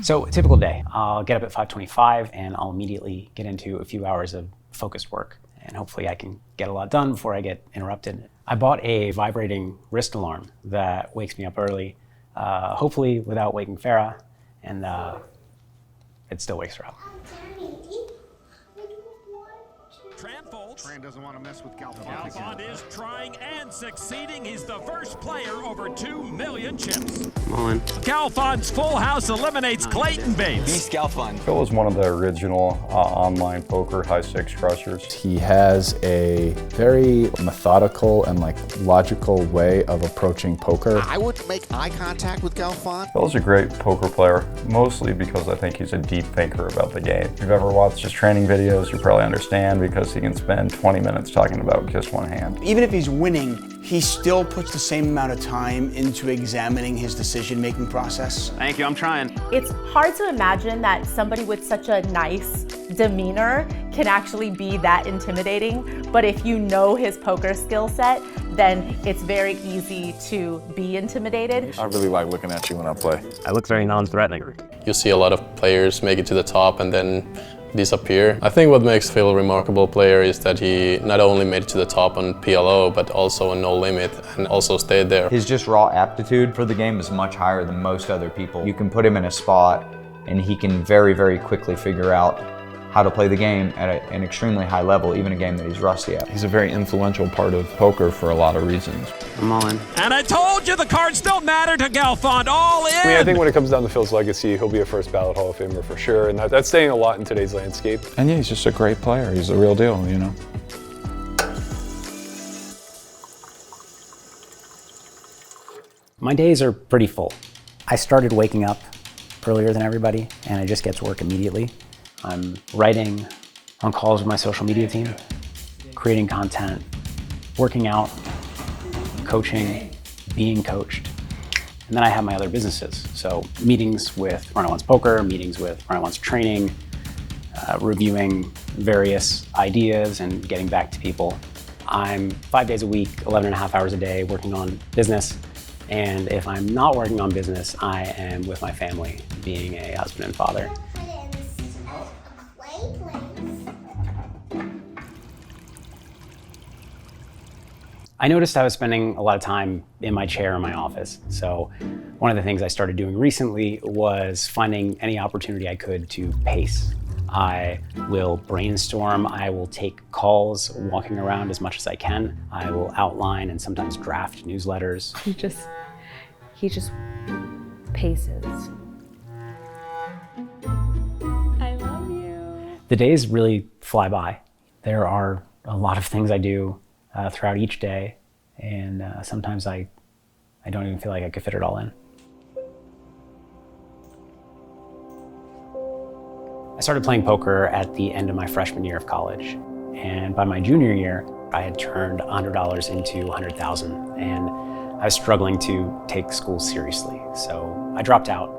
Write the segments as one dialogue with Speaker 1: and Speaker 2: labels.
Speaker 1: So a typical day, I'll get up at 5:25 and I'll immediately get into a few hours of focused work. And hopefully I can get a lot done before I get interrupted. I bought a vibrating wrist alarm that wakes me up early, hopefully without waking Farah, and it still wakes her up.
Speaker 2: Tran doesn't want to mess with Galfond.
Speaker 3: Galfond is trying and succeeding. He's the first player over 2 million chips.
Speaker 4: Come on.
Speaker 3: Galfond's full house eliminates Clayton Bates.
Speaker 4: Beast Galfond.
Speaker 5: Phil is one of the original online poker high-stakes crushers.
Speaker 6: He has a very methodical and logical way of approaching poker.
Speaker 2: I would make eye contact with Galfond.
Speaker 5: Phil's a great poker player, mostly because I think he's a deep thinker about the game. If you've ever watched his training videos, you probably understand because he can spend 20 minutes talking about just one hand.
Speaker 7: Even if he's winning, he still puts the same amount of time into examining his decision-making process.
Speaker 4: Thank you, I'm trying.
Speaker 8: It's hard to imagine that somebody with such a nice demeanor can actually be that intimidating, but if you know his poker skill set, then it's very easy to be intimidated.
Speaker 6: I really like looking at you when I play.
Speaker 4: I look very non-threatening.
Speaker 9: You see a lot of players make it to the top and then disappear. I think what makes Phil a remarkable player is that he not only made it to the top on PLO, but also on No Limit and also stayed there.
Speaker 10: His just raw aptitude for the game is much higher than most other people. You can put him in a spot and he can very, very quickly figure out how to play the game at an extremely high level, even a game that he's rusty at.
Speaker 6: He's a very influential part of poker for a lot of reasons.
Speaker 4: I'm all in.
Speaker 3: And I told you the cards don't matter to Galfond. All in!
Speaker 11: I mean, I think when it comes down to Phil's legacy, he'll be a first ballot Hall of Famer for sure, and that's saying a lot in today's landscape.
Speaker 6: And yeah, he's just a great player. He's the real deal, you know.
Speaker 1: My days are pretty full. I started waking up earlier than everybody, and I just get to work immediately. I'm writing, on calls with my social media team, creating content, working out, coaching, being coached. And then I have my other businesses. So meetings with Run Once Poker, meetings with Run Once Training, reviewing various ideas and getting back to people. I'm 5 days a week, 11 and a half hours a day working on business. And if I'm not working on business, I am with my family, being a husband and father. I noticed I was spending a lot of time in my chair in my office. So one of the things I started doing recently was finding any opportunity I could to pace. I will brainstorm, I will take calls walking around as much as I can. I will outline and sometimes draft newsletters.
Speaker 8: He just paces. I love you.
Speaker 1: The days really fly by. There are a lot of things I do throughout each day, and sometimes I don't even feel like I could fit it all in. I started playing poker at the end of my freshman year of college, and by my junior year, I had turned $100 into $100,000, and I was struggling to take school seriously, so I dropped out.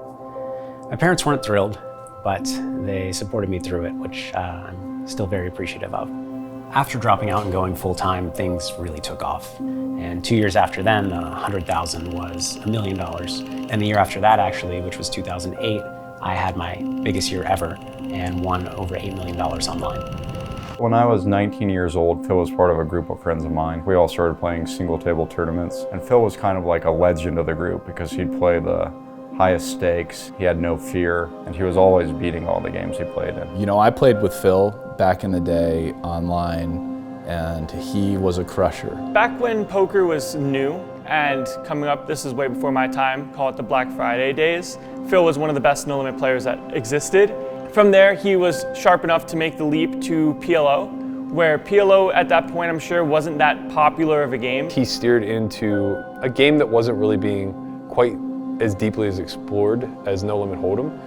Speaker 1: My parents weren't thrilled, but they supported me through it, which I'm still very appreciative of. After dropping out and going full-time, things really took off. And 2 years after then, 100,000 was $1 million. And the year after that, actually, which was 2008, I had my biggest year ever and won over $8 million online.
Speaker 5: When I was 19 years old, Phil was part of a group of friends of mine. We all started playing single table tournaments, and Phil was kind of like a legend of the group because he'd play the highest stakes, he had no fear, and he was always beating all the games he played in.
Speaker 6: You know, I played with Phil back in the day online, and he was a crusher.
Speaker 12: Back when poker was new and coming up, this is way before my time, call it the Black Friday days, Phil was one of the best no-limit players that existed. From there, he was sharp enough to make the leap to PLO, where PLO at that point, I'm sure, wasn't that popular of a game.
Speaker 11: He steered into a game that wasn't really being quite as deeply as explored as No Limit Hold'em,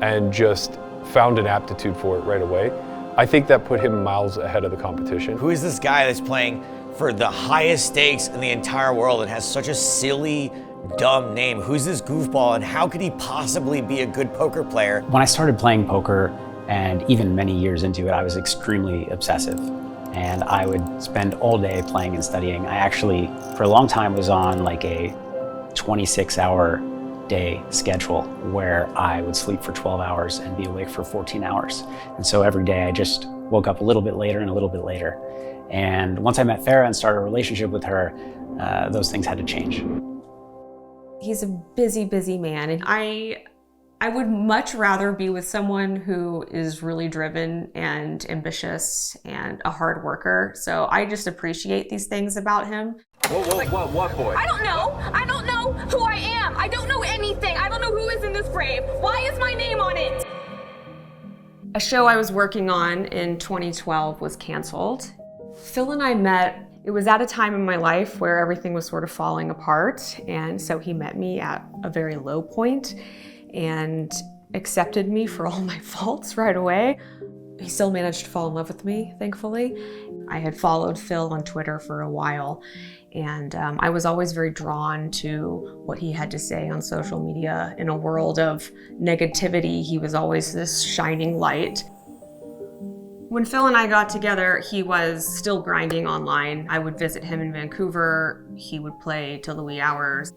Speaker 11: and just found an aptitude for it right away. I think that put him miles ahead of the competition.
Speaker 13: Who is this guy that's playing for the highest stakes in the entire world and has such a silly, dumb name? Who's this goofball and how could he possibly be a good poker player?
Speaker 1: When I started playing poker, and even many years into it, I was extremely obsessive. And I would spend all day playing and studying. I actually, for a long time, was on like a 26-hour 8-day schedule where I would sleep for 12 hours and be awake for 14 hours. And so every day I just woke up a little bit later and a little bit later. And once I met Farah and started a relationship with her, those things had to change.
Speaker 14: He's a busy, busy man, and I would much rather be with someone who is really driven and ambitious and a hard worker. So I just appreciate these things about him.
Speaker 15: What boy? I don't know. I don't know who I am. I don't know anything. I don't know who is in this frame. Why is my name on it?
Speaker 14: A show I was working on in 2012 was canceled. Phil and I met. It was at a time in my life where everything was sort of falling apart, and so he met me at a very low point and accepted me for all my faults right away. He still managed to fall in love with me, thankfully. I had followed Phil on Twitter for a while, and I was always very drawn to what he had to say on social media. In a world of negativity, he was always this shining light. When Phil and I got together, he was still grinding online. I would visit him in Vancouver. He would play till the wee hours.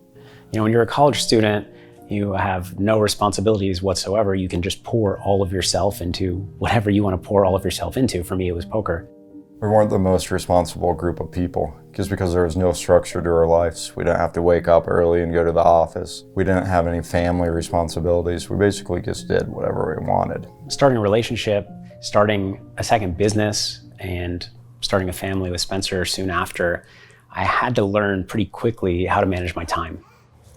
Speaker 1: You know, when you're a college student, you have no responsibilities whatsoever. You can just pour all of yourself into whatever you want to pour all of yourself into. For me, it was poker.
Speaker 5: We weren't the most responsible group of people, just because there was no structure to our lives. We didn't have to wake up early and go to the office. We didn't have any family responsibilities. We basically just did whatever we wanted.
Speaker 1: Starting a relationship, starting a second business, and starting a family with Spencer soon after, I had to learn pretty quickly how to manage my time.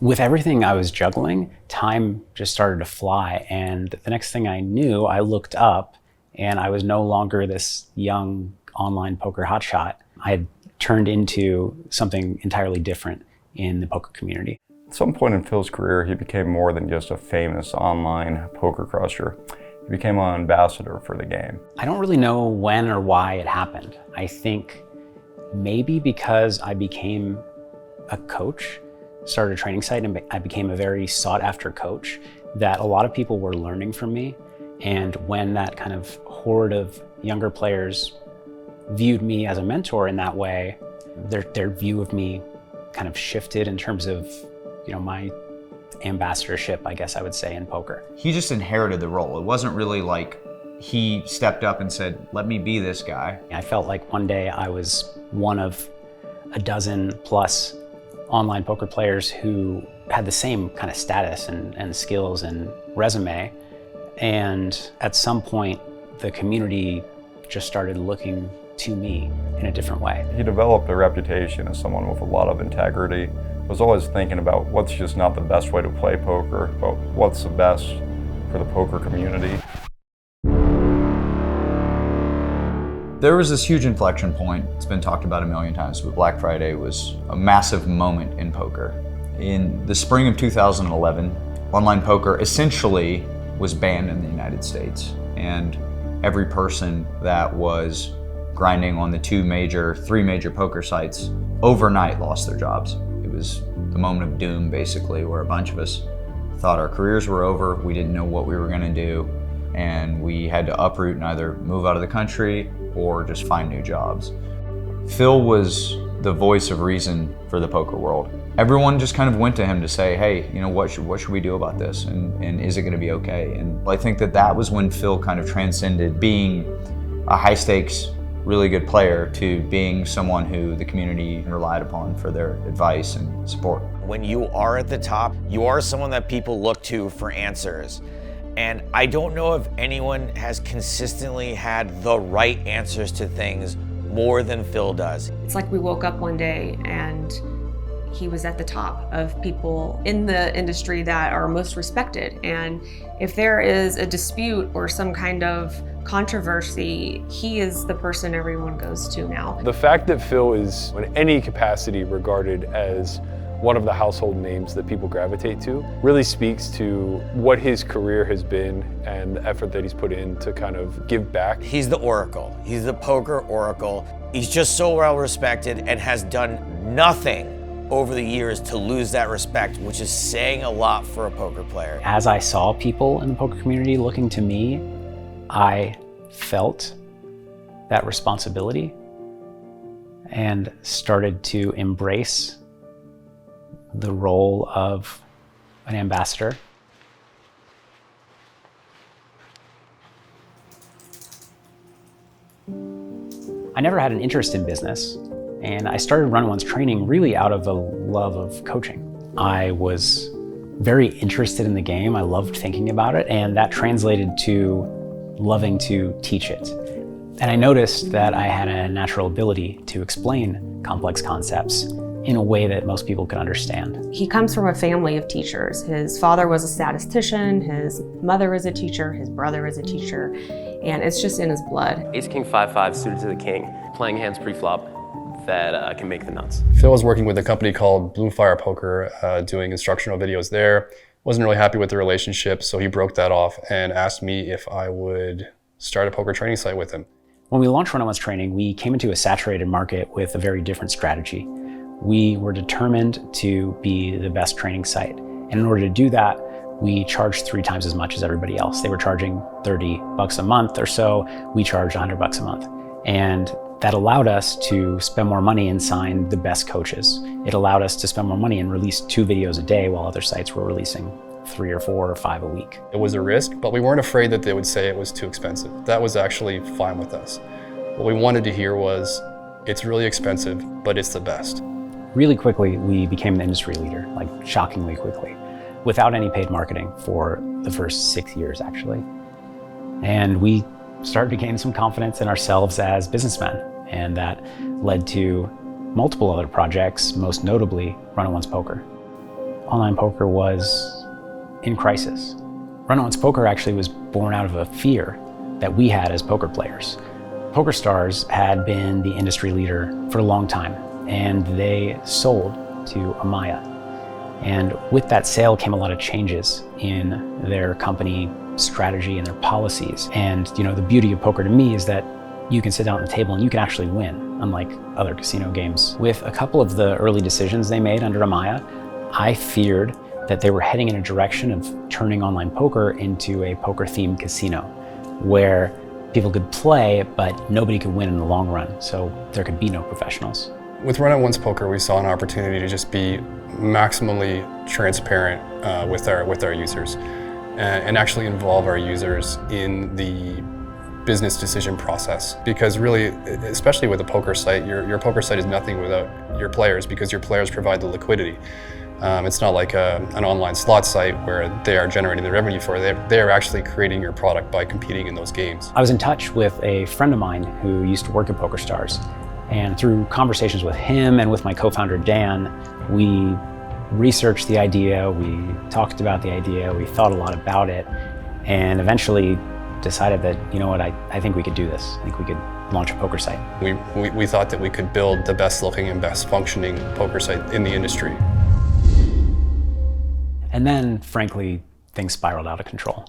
Speaker 1: With everything I was juggling, time just started to fly, and the next thing I knew, I looked up and I was no longer this young online poker hotshot. I had turned into something entirely different in the poker community.
Speaker 5: At some point in Phil's career, he became more than just a famous online poker crusher. He became an ambassador for the game.
Speaker 1: I don't really know when or why it happened. I think maybe because I became a coach, started a training site, and I became a very sought after coach, that a lot of people were learning from me. And when that kind of horde of younger players viewed me as a mentor in that way, their view of me kind of shifted in terms of, you know, my ambassadorship, I guess I would say, in poker.
Speaker 10: He just inherited the role. It wasn't really like he stepped up and said, let me be this guy.
Speaker 1: I felt like one day I was one of a dozen plus online poker players who had the same kind of status and skills and resume. And at some point, the community just started looking to me in a different way.
Speaker 5: He developed a reputation as someone with a lot of integrity, was always thinking about what's just not the best way to play poker, but what's the best for the poker community.
Speaker 10: There was this huge inflection point. It's been talked about a million times, but Black Friday was a massive moment in poker. In the spring of 2011, online poker essentially was banned in the United States, and every person that was grinding on the three major poker sites overnight lost their jobs. It was the moment of doom, basically, where a bunch of us thought our careers were over, we didn't know what we were gonna do, and we had to uproot and either move out of the country or just find new jobs. Phil was the voice of reason for the poker world. Everyone just kind of went to him to say, hey, you know, what should we do about this? And is it gonna be okay? And I think that was when Phil kind of transcended being a high stakes, really good player to being someone who the community relied upon for their advice and support.
Speaker 13: When you are at the top, you are someone that people look to for answers. And I don't know if anyone has consistently had the right answers to things more than Phil does.
Speaker 14: It's like we woke up one day and he was at the top of people in the industry that are most respected. And if there is a dispute or some kind of controversy, he is the person everyone goes to now.
Speaker 11: The fact that Phil is in any capacity regarded as one of the household names that people gravitate to really speaks to what his career has been and the effort that he's put in to kind of give back.
Speaker 13: He's the oracle. He's the poker oracle. He's just so well respected and has done nothing over the years to lose that respect, which is saying a lot for a poker player.
Speaker 1: As I saw people in the poker community looking to me, I felt that responsibility and started to embrace the role of an ambassador. I never had an interest in business, and I started Run Once training really out of a love of coaching. I was very interested in the game. I loved thinking about it, and that translated to loving to teach it. And I noticed that I had a natural ability to explain complex concepts in a way that most people could understand.
Speaker 14: He comes from a family of teachers. His father was a statistician, his mother is a teacher, his brother is a teacher, and it's just in his blood.
Speaker 4: Ace King 5-5 suited to the king, playing hands pre-flop that can make the nuts.
Speaker 9: Phil was working with a company called Blue Fire Poker, doing instructional videos there. Wasn't really happy with the relationship, so he broke that off and asked me if I would start a poker training site with him.
Speaker 1: When we launched Run Once Training, we came into a saturated market with a very different strategy. We were determined to be the best training site. And in order to do that, we charged 3 times as much as everybody else. They were charging $30 a month or so. We charged $100 a month. And that allowed us to spend more money and sign the best coaches. It allowed us to spend more money and release 2 videos a day while other sites were releasing 3 or 4 or 5 a week.
Speaker 9: It was a risk, but we weren't afraid that they would say it was too expensive. That was actually fine with us. What we wanted to hear was, it's really expensive, but it's the best.
Speaker 1: Really quickly, we became the industry leader, like shockingly quickly, without any paid marketing for the first 6 years, actually. And we started to gain some confidence in ourselves as businessmen, and that led to multiple other projects, most notably Run Once Poker. Online poker was in crisis. Run Once Poker actually was born out of a fear that we had as poker players. PokerStars had been the industry leader for a long time, and they sold to Amaya. And with that sale came a lot of changes in their company strategy and their policies. And the beauty of poker to me is that you can sit down at the table and you can actually win, unlike other casino games. With a couple of the early decisions they made under Amaya, I feared that they were heading in a direction of turning online poker into a poker-themed casino, where people could play, but nobody could win in the long run, so there could be no professionals.
Speaker 9: With Run Once Poker, we saw an opportunity to just be maximally transparent with our users and actually involve our users in the business decision process. Because really, especially with a poker site, your poker site is nothing without your players, because your players provide the liquidity. It's not like an online slot site where they are generating the revenue for it. They are actually creating your product by competing in those games.
Speaker 1: I was in touch with a friend of mine who used to work at PokerStars, and through conversations with him and with my co-founder Dan, we researched the idea, we talked about the idea, we thought a lot about it, and eventually decided that, I think we could do this. I think we could launch a poker site.
Speaker 9: We thought that we could build the best looking and best functioning poker site in the industry.
Speaker 1: And then, frankly, things spiraled out of control.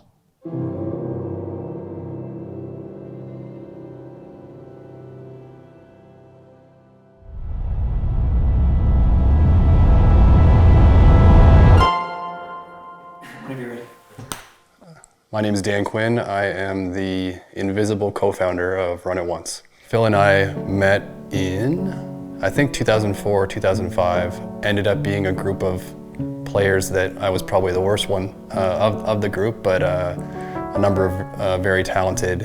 Speaker 9: My name is Dan Quinn. I am the invisible co-founder of Run It Once. Phil and I met in, I think 2004, 2005, ended up being a group of players that I was probably the worst one of the group, but a number of very talented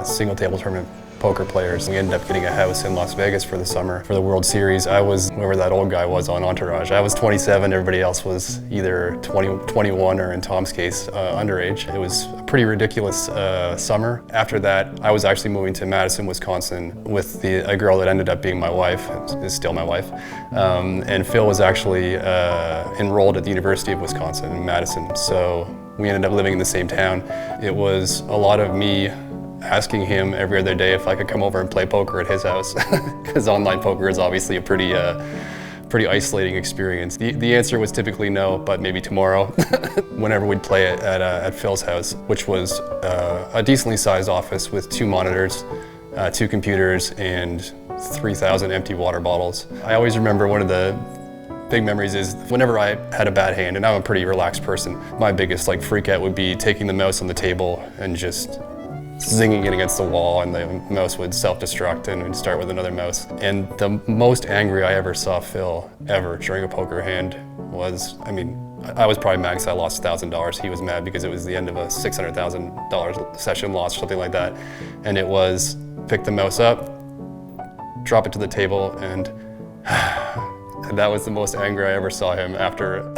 Speaker 9: single table tournament poker players. We ended up getting a house in Las Vegas for the summer for the World Series. I was whoever that old guy was on Entourage. I was 27, everybody else was either 21 or in Tom's case, underage. It was a pretty ridiculous summer. After that, I was actually moving to Madison, Wisconsin with a girl that ended up being my wife, is still my wife. And Phil was actually enrolled at the University of Wisconsin in Madison. So we ended up living in the same town. It was a lot of me asking him every other day if I could come over and play poker at his house, because online poker is obviously a pretty isolating experience. The answer was typically no, but maybe tomorrow. Whenever we'd play it at Phil's house, which was a decently sized office with 2 monitors, 2 computers, and 3,000 empty water bottles. I always remember one of the big memories is whenever I had a bad hand, and I'm a pretty relaxed person, my biggest freak out would be taking the mouse on the table and just zinging it against the wall, and the mouse would self-destruct and would start with another mouse. And the most angry I ever saw Phil ever during a poker hand was, I was probably mad because I lost $1,000. He was mad because it was the end of a $600,000 session loss, something like that. And it was pick the mouse up, drop it to the table, and that was the most angry I ever saw him after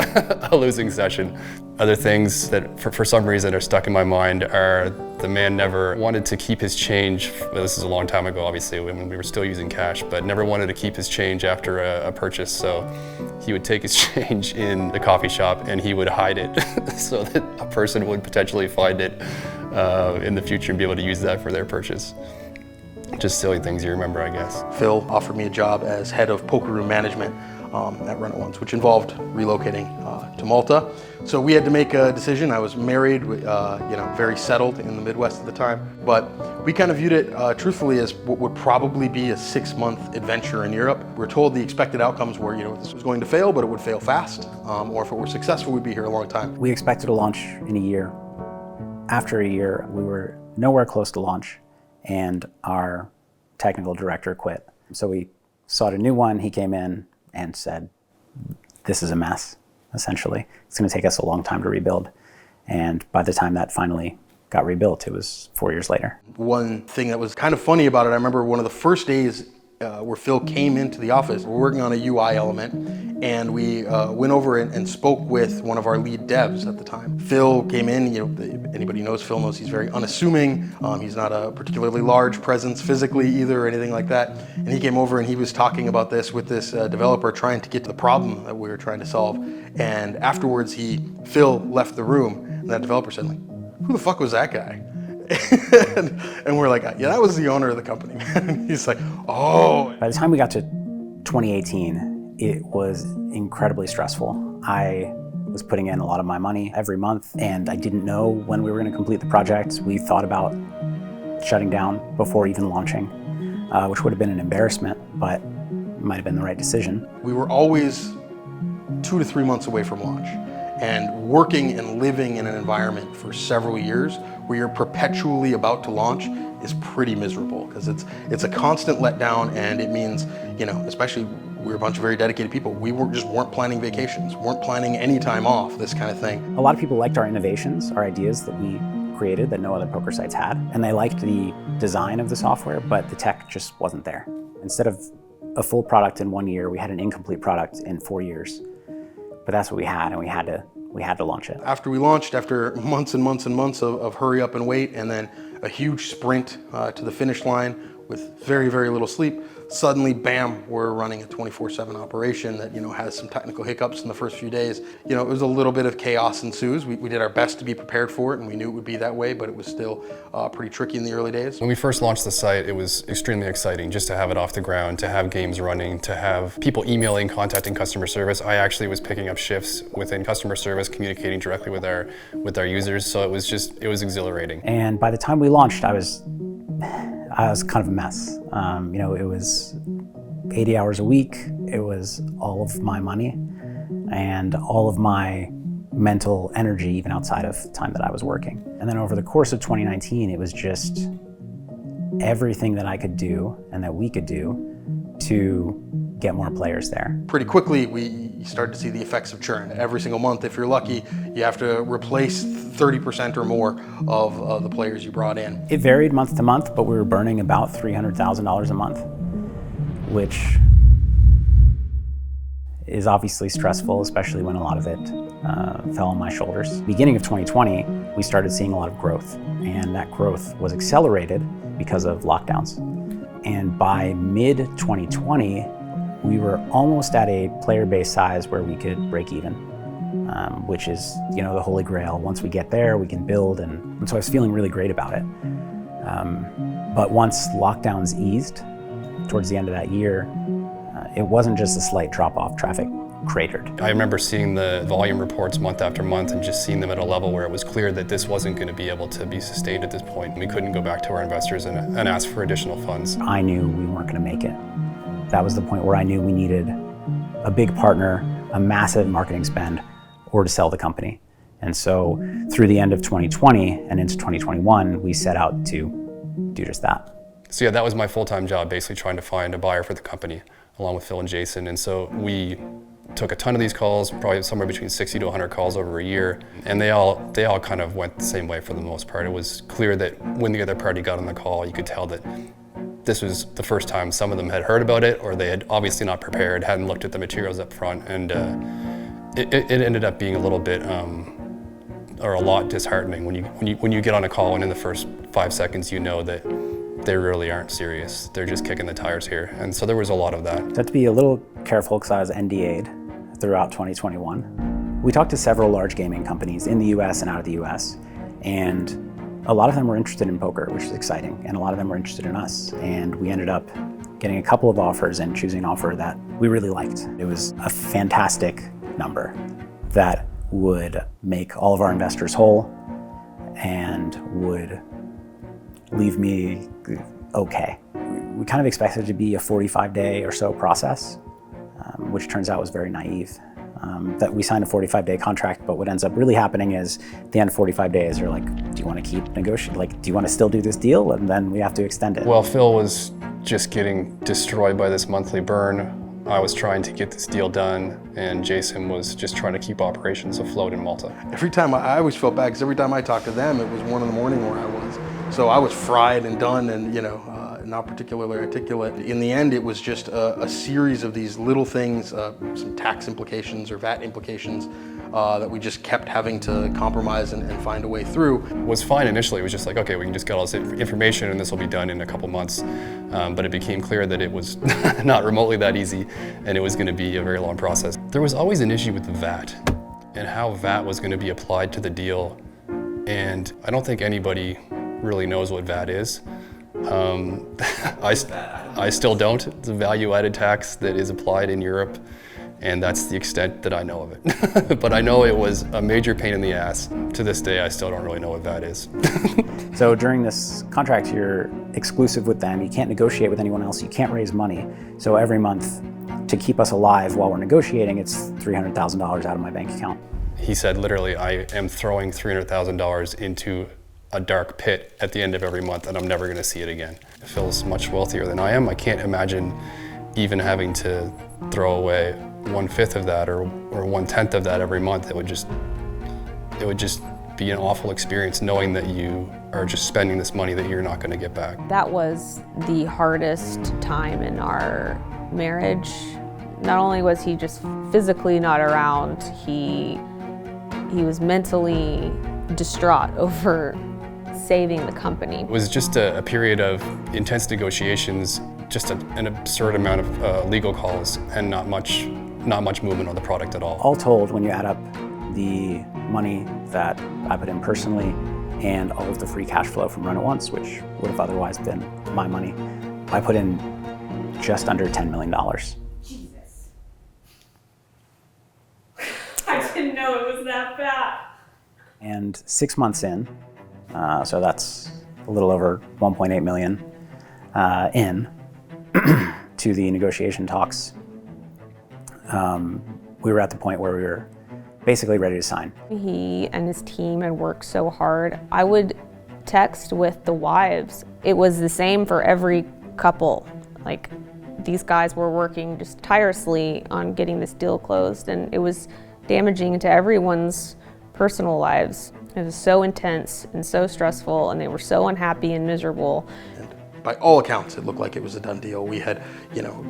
Speaker 9: a losing session. Other things that for some reason are stuck in my mind are the man never wanted to keep his change. Well, this is a long time ago, obviously, when we were still using cash, but never wanted to keep his change after a purchase. So he would take his change in the coffee shop and he would hide it so that a person would potentially find it in the future and be able to use that for their purchase. Just silly things you remember, I guess.
Speaker 16: Phil offered me a job as head of poker room management at Run It Once, which involved relocating to Malta. So we had to make a decision. I was married, very settled in the Midwest at the time, but we kind of viewed it truthfully as what would probably be a 6-month adventure in Europe. We were told the expected outcomes were, this was going to fail, but it would fail fast, or if it were successful, we'd be here a long time.
Speaker 1: We expected to launch in a year. After a year, we were nowhere close to launch, and our technical director quit. So we sought a new one. He came in and said, this is a mess, essentially. It's going to take us a long time to rebuild. And by the time that finally got rebuilt, it was 4 years later.
Speaker 16: One thing that was kind of funny about it, I remember one of the first days where Phil came into the office. We're working on a UI element, and we went over and spoke with one of our lead devs at the time. Phil came in, anybody who knows Phil knows he's very unassuming. He's not a particularly large presence physically either or anything like that. And he came over and he was talking about this with this developer, trying to get to the problem that we were trying to solve. And afterwards, Phil left the room, and that developer said, who the fuck was that guy? and we're like, yeah, that was the owner of the company, man. And he's like, oh.
Speaker 1: By the time we got to 2018, it was incredibly stressful. I was putting in a lot of my money every month, and I didn't know when we were going to complete the project. We thought about shutting down before even launching, which would have been an embarrassment, but it might have been the right decision.
Speaker 16: We were always 2 to 3 months away from launch. And working and living in an environment for several years where you're perpetually about to launch is pretty miserable, because it's a constant letdown, and it means, especially we're a bunch of very dedicated people. We weren't planning vacations, weren't planning any time off, this kind of thing.
Speaker 1: A lot of people liked our innovations, our ideas that we created that no other poker sites had, and they liked the design of the software, but the tech just wasn't there. Instead of a full product in 1 year, we had an incomplete product in 4 years. But that's what we had, and we had to launch it.
Speaker 16: After we launched, after months and months and months of hurry up and wait, and then a huge sprint to the finish line with very, very little sleep, suddenly, bam, we're running a 24/7 operation that has some technical hiccups in the first few days. It was a little bit of chaos ensues. We did our best to be prepared for it, and we knew it would be that way, but it was still pretty tricky in the early days.
Speaker 9: When we first launched the site, it was extremely exciting just to have it off the ground, to have games running, to have people emailing, contacting customer service. I actually was picking up shifts within customer service, communicating directly with our users, so it was exhilarating.
Speaker 1: And by the time we launched, I was kind of a mess. It was 80 hours a week. It was all of my money and all of my mental energy, even outside of the time that I was working. And then over the course of 2019, it was just everything that I could do and that we could do to get more players there.
Speaker 16: Pretty quickly, we started to see the effects of churn. Every single month, if you're lucky, you have to replace 30% or more of the players you brought in.
Speaker 1: It varied month to month, but we were burning about $300,000 a month, which is obviously stressful, especially when a lot of it fell on my shoulders. Beginning of 2020, we started seeing a lot of growth, and that growth was accelerated because of lockdowns. And by mid-2020, we were almost at a player base size where we could break even, which is, the holy grail. Once we get there, we can build, and so I was feeling really great about it. But once lockdowns eased towards the end of that year, it wasn't just a slight drop-off. Traffic cratered.
Speaker 9: I remember seeing the volume reports month after month and just seeing them at a level where it was clear that this wasn't going to be able to be sustained at this point. We couldn't go back to our investors and ask for additional funds.
Speaker 1: I knew we weren't going to make it. That was the point where I knew we needed a big partner, a massive marketing spend, or to sell the company. And so through the end of 2020 and into 2021, we set out to do just that.
Speaker 9: So yeah, that was my full-time job, basically trying to find a buyer for the company, along with Phil and Jason. And so we took a ton of these calls, probably somewhere between 60 to 100 calls over a year, and they all kind of went the same way for the most part. It was clear that when the other party got on the call, you could tell that this was the first time some of them had heard about it, or they had obviously not prepared, hadn't looked at the materials up front, and it ended up being a little bit, or a lot disheartening when you get on a call and in the first 5 seconds you know that they really aren't serious. They're just kicking the tires here. And so there was a lot of that.
Speaker 1: So I had to be a little careful because I was NDA'd throughout 2021. We talked to several large gaming companies in the US and out of the US, and a lot of them were interested in poker, which is exciting, and a lot of them were interested in us. And we ended up getting a couple of offers and choosing an offer that we really liked. It was a fantastic number that would make all of our investors whole and would leave me okay. We kind of expected it to be a 45-day or so process, which turns out was very naive. That we signed a 45-day contract, but what ends up really happening is at the end of 45 days, you're like, do you want to keep negotiating? Like, do you want to still do this deal? And then we have to extend it.
Speaker 9: Well, Phil was just getting destroyed by this monthly burn. I was trying to get this deal done, and Jason was just trying to keep operations afloat in Malta.
Speaker 16: Every time I always felt bad because every time I talked to them, it was 1 in the morning where I was. So I was fried and done and, not particularly articulate. In the end, it was just a series of these little things, some tax implications or VAT implications that we just kept having to compromise and find a way through.
Speaker 9: It was fine initially. It was just like, okay, we can just get all this information and this will be done in a couple months. But it became clear that it was not remotely that easy and it was going to be a very long process. There was always an issue with the VAT and how VAT was going to be applied to the deal. And I don't think anybody really knows what VAT is. I still don't. It's a value-added tax that is applied in Europe, and that's the extent that I know of it. But I know it was a major pain in the ass. To this day, I still don't really know what VAT is.
Speaker 1: So during this contract, you're exclusive with them. You can't negotiate with anyone else. You can't raise money. So every month, to keep us alive while we're negotiating, it's $300,000 out of my bank account.
Speaker 9: He said, literally, I am throwing $300,000 into a dark pit at the end of every month, and I'm never going to see it again. Phil's much wealthier than I am. I can't imagine even having to throw away 1/5 of that or 1/10 of that every month. It would just be an awful experience knowing that you are just spending this money that you're not going to get back.
Speaker 14: That was the hardest time in our marriage. Not only was he just physically not around, he was mentally distraught over saving the company.
Speaker 9: It was just a period of intense negotiations, just an absurd amount of legal calls, and not much movement on the product at all.
Speaker 1: All told, when you add up the money that I put in personally and all of the free cash flow from Run It Once, which would have otherwise been my money, I put in just under $10 million.
Speaker 14: Jesus. I didn't know it was that bad.
Speaker 1: And 6 months in, so that's a little over 1.8 million in to the negotiation talks, we were at the point where we were basically ready to sign.
Speaker 14: He and his team had worked so hard. I would text with the wives. It was the same for every couple. Like, these guys were working just tirelessly on getting this deal closed, and it was damaging to everyone's personal lives. It was so intense and so stressful, and they were so unhappy and miserable.
Speaker 16: By all accounts, it looked like it was a done deal. We had,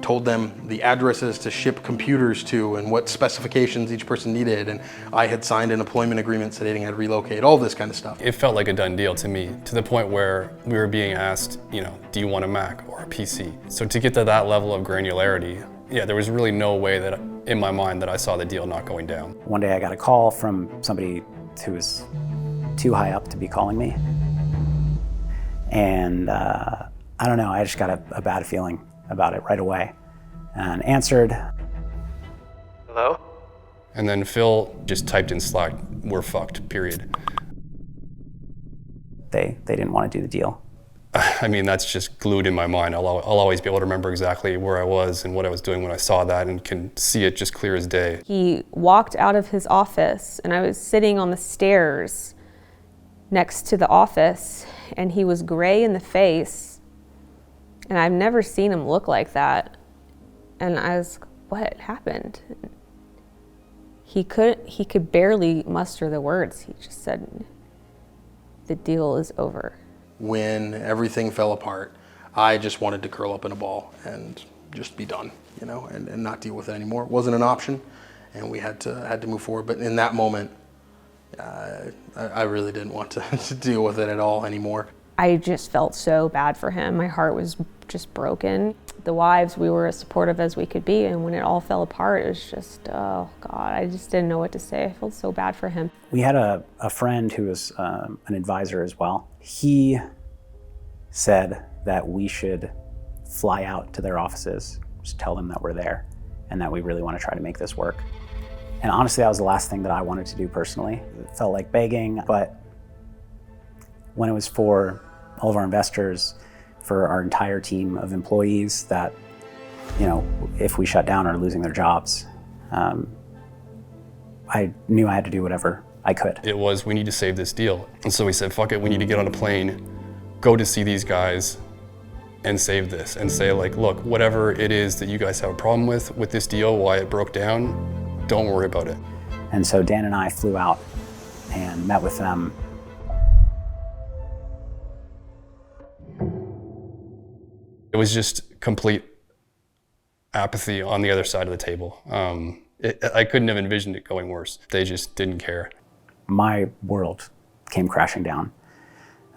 Speaker 16: told them the addresses to ship computers to and what specifications each person needed, and I had signed an employment agreement stating I'd relocate, all this kind of stuff.
Speaker 9: It felt like a done deal to me, to the point where we were being asked, do you want a Mac or a PC? So to get to that level of granularity, yeah, there was really no way that, in my mind, that I saw the deal not going down.
Speaker 1: One day I got a call from somebody who was too high up to be calling me, and I don't know, I just got a bad feeling about it right away and answered.
Speaker 9: Hello? And then Phil just typed in Slack, "We're fucked, period."
Speaker 1: They didn't want to do the deal.
Speaker 9: I mean, that's just glued in my mind. I'll always be able to remember exactly where I was and what I was doing when I saw that, and can see it just clear as day.
Speaker 14: He walked out of his office, and I was sitting on the stairs next to the office, and he was gray in the face. And I've never seen him look like that. And I was, what happened? He could barely muster the words. He just said, "The deal is over."
Speaker 16: When everything fell apart, I just wanted to curl up in a ball and just be done, you know, and not deal with it anymore. It wasn't an option, and we had to move forward. But in that moment, I really didn't want to deal with it at all anymore.
Speaker 14: I just felt so bad for him. My heart was just broken. The wives, we were as supportive as we could be, and when it all fell apart, it was just, oh God, I just didn't know what to say. I felt so bad for him.
Speaker 1: We had a friend who was an advisor as well. He said that we should fly out to their offices, just tell them that we're there and that we really want to try to make this work. And honestly, that was the last thing that I wanted to do personally. It felt like begging, but when it was for all of our investors, for our entire team of employees that, you know, if we shut down are losing their jobs, I knew I had to do whatever I could.
Speaker 9: It was, we need to save this deal. And so we said, fuck it, we need to get on a plane, go to see these guys and save this and say like, look, whatever it is that you guys have a problem with this deal, why it broke down, don't worry about it.
Speaker 1: And so Dan and I flew out and met with them.
Speaker 9: It was just complete apathy on the other side of the table. I couldn't have envisioned it going worse. They just didn't care.
Speaker 1: My world came crashing down.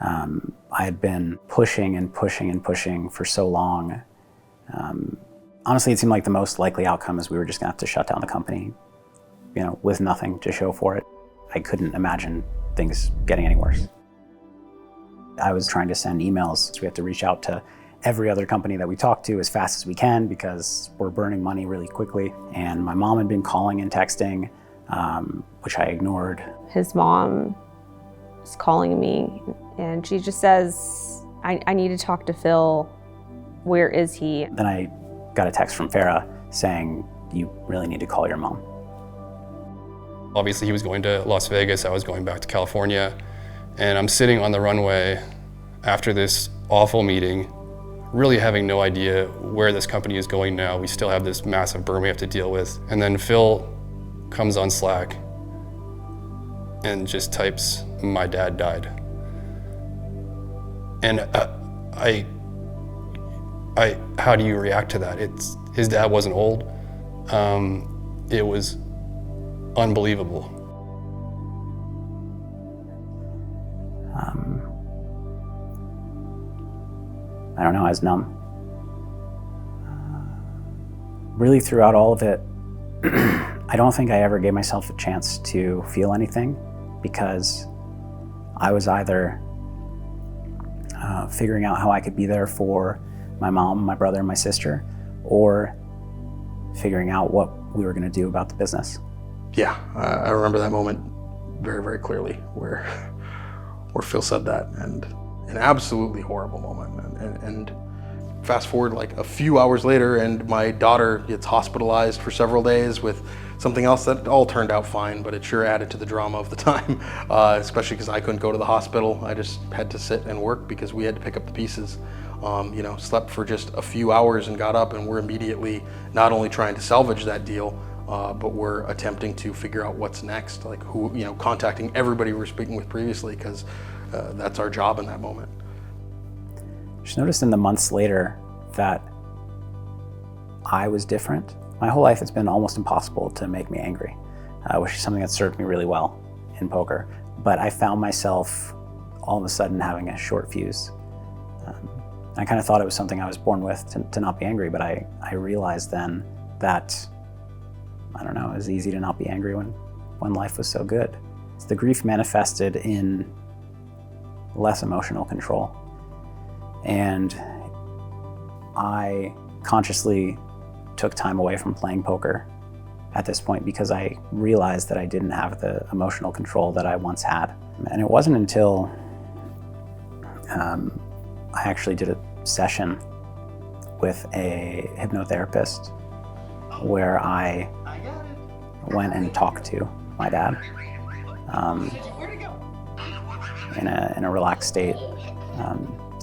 Speaker 1: I had been pushing and pushing and pushing for so long. Honestly, it seemed like the most likely outcome is we were just gonna have to shut down the company, you know, with nothing to show for it. I couldn't imagine things getting any worse. I was trying to send emails, so we have to reach out to every other company that we talk to as fast as we can because we're burning money really quickly. And my mom had been calling and texting, which I ignored.
Speaker 14: His mom is calling me and she just says, I need to talk to Phil. Where is he?
Speaker 1: Then I got a text from Farah saying, you really need to call your mom.
Speaker 9: Obviously he was going to Las Vegas, I was going back to California, and I'm sitting on the runway after this awful meeting, really having no idea where this company is going now. We still have this massive burn we have to deal with. And then Phil comes on Slack and just types, "My dad died." And how do you react to that? His dad wasn't old. It was unbelievable.
Speaker 1: I don't know, I was numb. Really throughout all of it, I don't think I ever gave myself a chance to feel anything because I was either figuring out how I could be there for my mom, my brother, and my sister, or figuring out what we were gonna do about the business.
Speaker 16: Yeah, I remember that moment very, very clearly where Phil said that, and an absolutely horrible moment. And fast forward like a few hours later and my daughter gets hospitalized for several days with something else that all turned out fine, but it sure added to the drama of the time, especially because I couldn't go to the hospital. I just had to sit and work because we had to pick up the pieces. You know, slept for just a few hours and got up, and we're immediately not only trying to salvage that deal, but we're attempting to figure out what's next, like who, you know, contacting everybody we were speaking with previously, because that's our job in that moment.
Speaker 1: Just noticed in the months later that I was different. My whole life it's been almost impossible to make me angry, which is something that served me really well in poker. But I found myself all of a sudden having a short fuse. I kind of thought it was something I was born with to not be angry, but I realized then that, I don't know, it was easy to not be angry when life was so good. The grief manifested in less emotional control. And I consciously took time away from playing poker at this point because I realized that I didn't have the emotional control that I once had. And it wasn't until I actually did a session with a hypnotherapist where I went and talked to my dad in a relaxed state,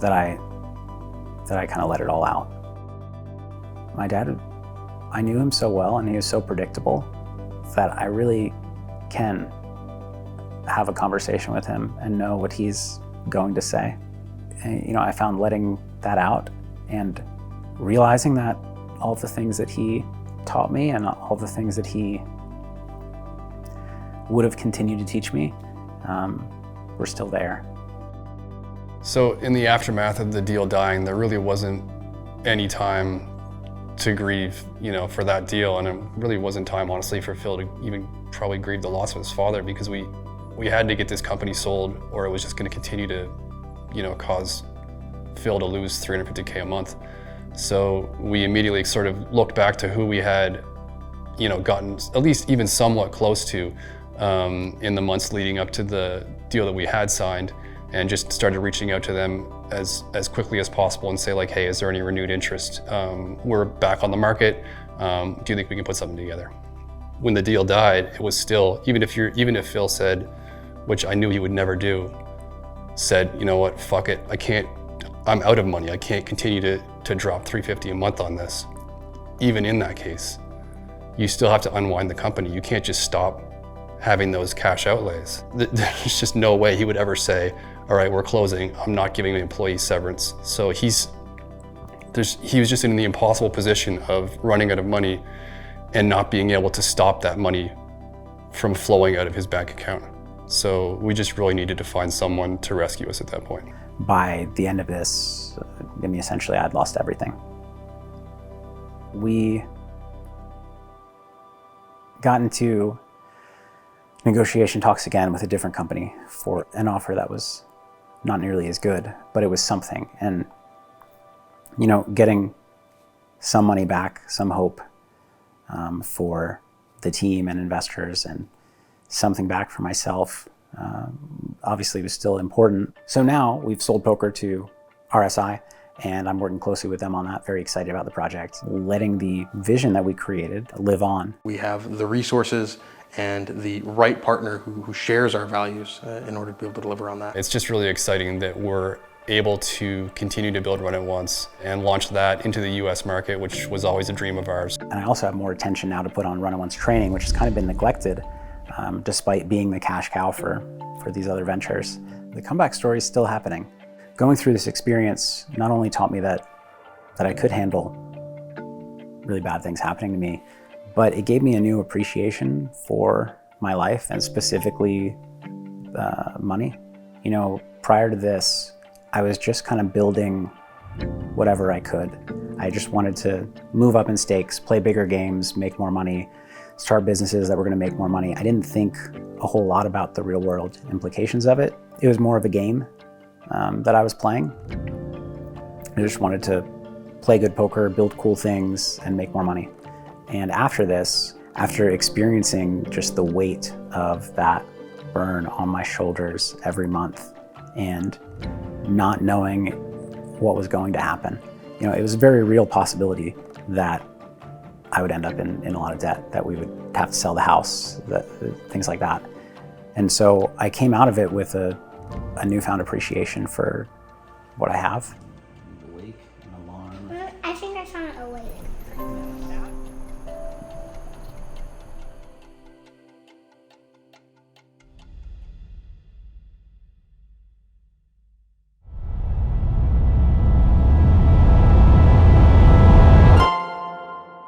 Speaker 1: that I kind of let it all out. My dad, I knew him so well and he was so predictable that I really can have a conversation with him and know what he's going to say. And, I found letting that out and realizing that all the things that he taught me and all the things that he would have continued to teach me were still there.
Speaker 9: So in the aftermath of the deal dying, there really wasn't any time to grieve, for that deal, and it really wasn't time, honestly, for Phil to even probably grieve the loss of his father, because we had to get this company sold, or it was just going to continue to, cause Phil to lose $350K a month. So we immediately sort of looked back to who we had, gotten at least even somewhat close to in the months leading up to the deal that we had signed, and just started reaching out to them as quickly as possible and say, like, hey, is there any renewed interest? We're back on the market. Do you think we can put something together? When the deal died, it was still, even if Phil said, which I knew he would never do, said, you know what, fuck it, I'm out of money. I can't continue to drop $350 a month on this. Even in that case, you still have to unwind the company. You can't just stop having those cash outlays. There's just no way he would ever say, all right, we're closing, I'm not giving the employee severance. So he was just in the impossible position of running out of money and not being able to stop that money from flowing out of his bank account. So we just really needed to find someone to rescue us at that point.
Speaker 1: By the end of this, essentially I'd lost everything. We got into negotiation talks again with a different company for an offer that was not nearly as good, but it was something. And, getting some money back, some hope for the team and investors, and something back for myself, obviously was still important. So now we've sold poker to RSI, and I'm working closely with them on that, very excited about the project, letting the vision that we created live on.
Speaker 16: We have the resources and the right partner who shares our values in order to be able to deliver on that.
Speaker 9: It's just really exciting that we're able to continue to build Run It Once and launch that into the US market, which was always a dream of ours.
Speaker 1: And I also have more attention now to put on Run It Once training, which has kind of been neglected despite being the cash cow for these other ventures. The comeback story is still happening. Going through this experience not only taught me that I could handle really bad things happening to me, but it gave me a new appreciation for my life, and specifically money. Prior to this, I was just kind of building whatever I could. I just wanted to move up in stakes, play bigger games, make more money, start businesses that were going to make more money. I didn't think a whole lot about the real world implications of it. It was more of a game that I was playing. I just wanted to play good poker, build cool things, and make more money. And after this, after experiencing just the weight of that burn on my shoulders every month and not knowing what was going to happen, it was a very real possibility that I would end up in a lot of debt, that we would have to sell the house, things like that. And so I came out of it with a newfound appreciation for what I have. Awake and alarm.
Speaker 17: I think I found awake.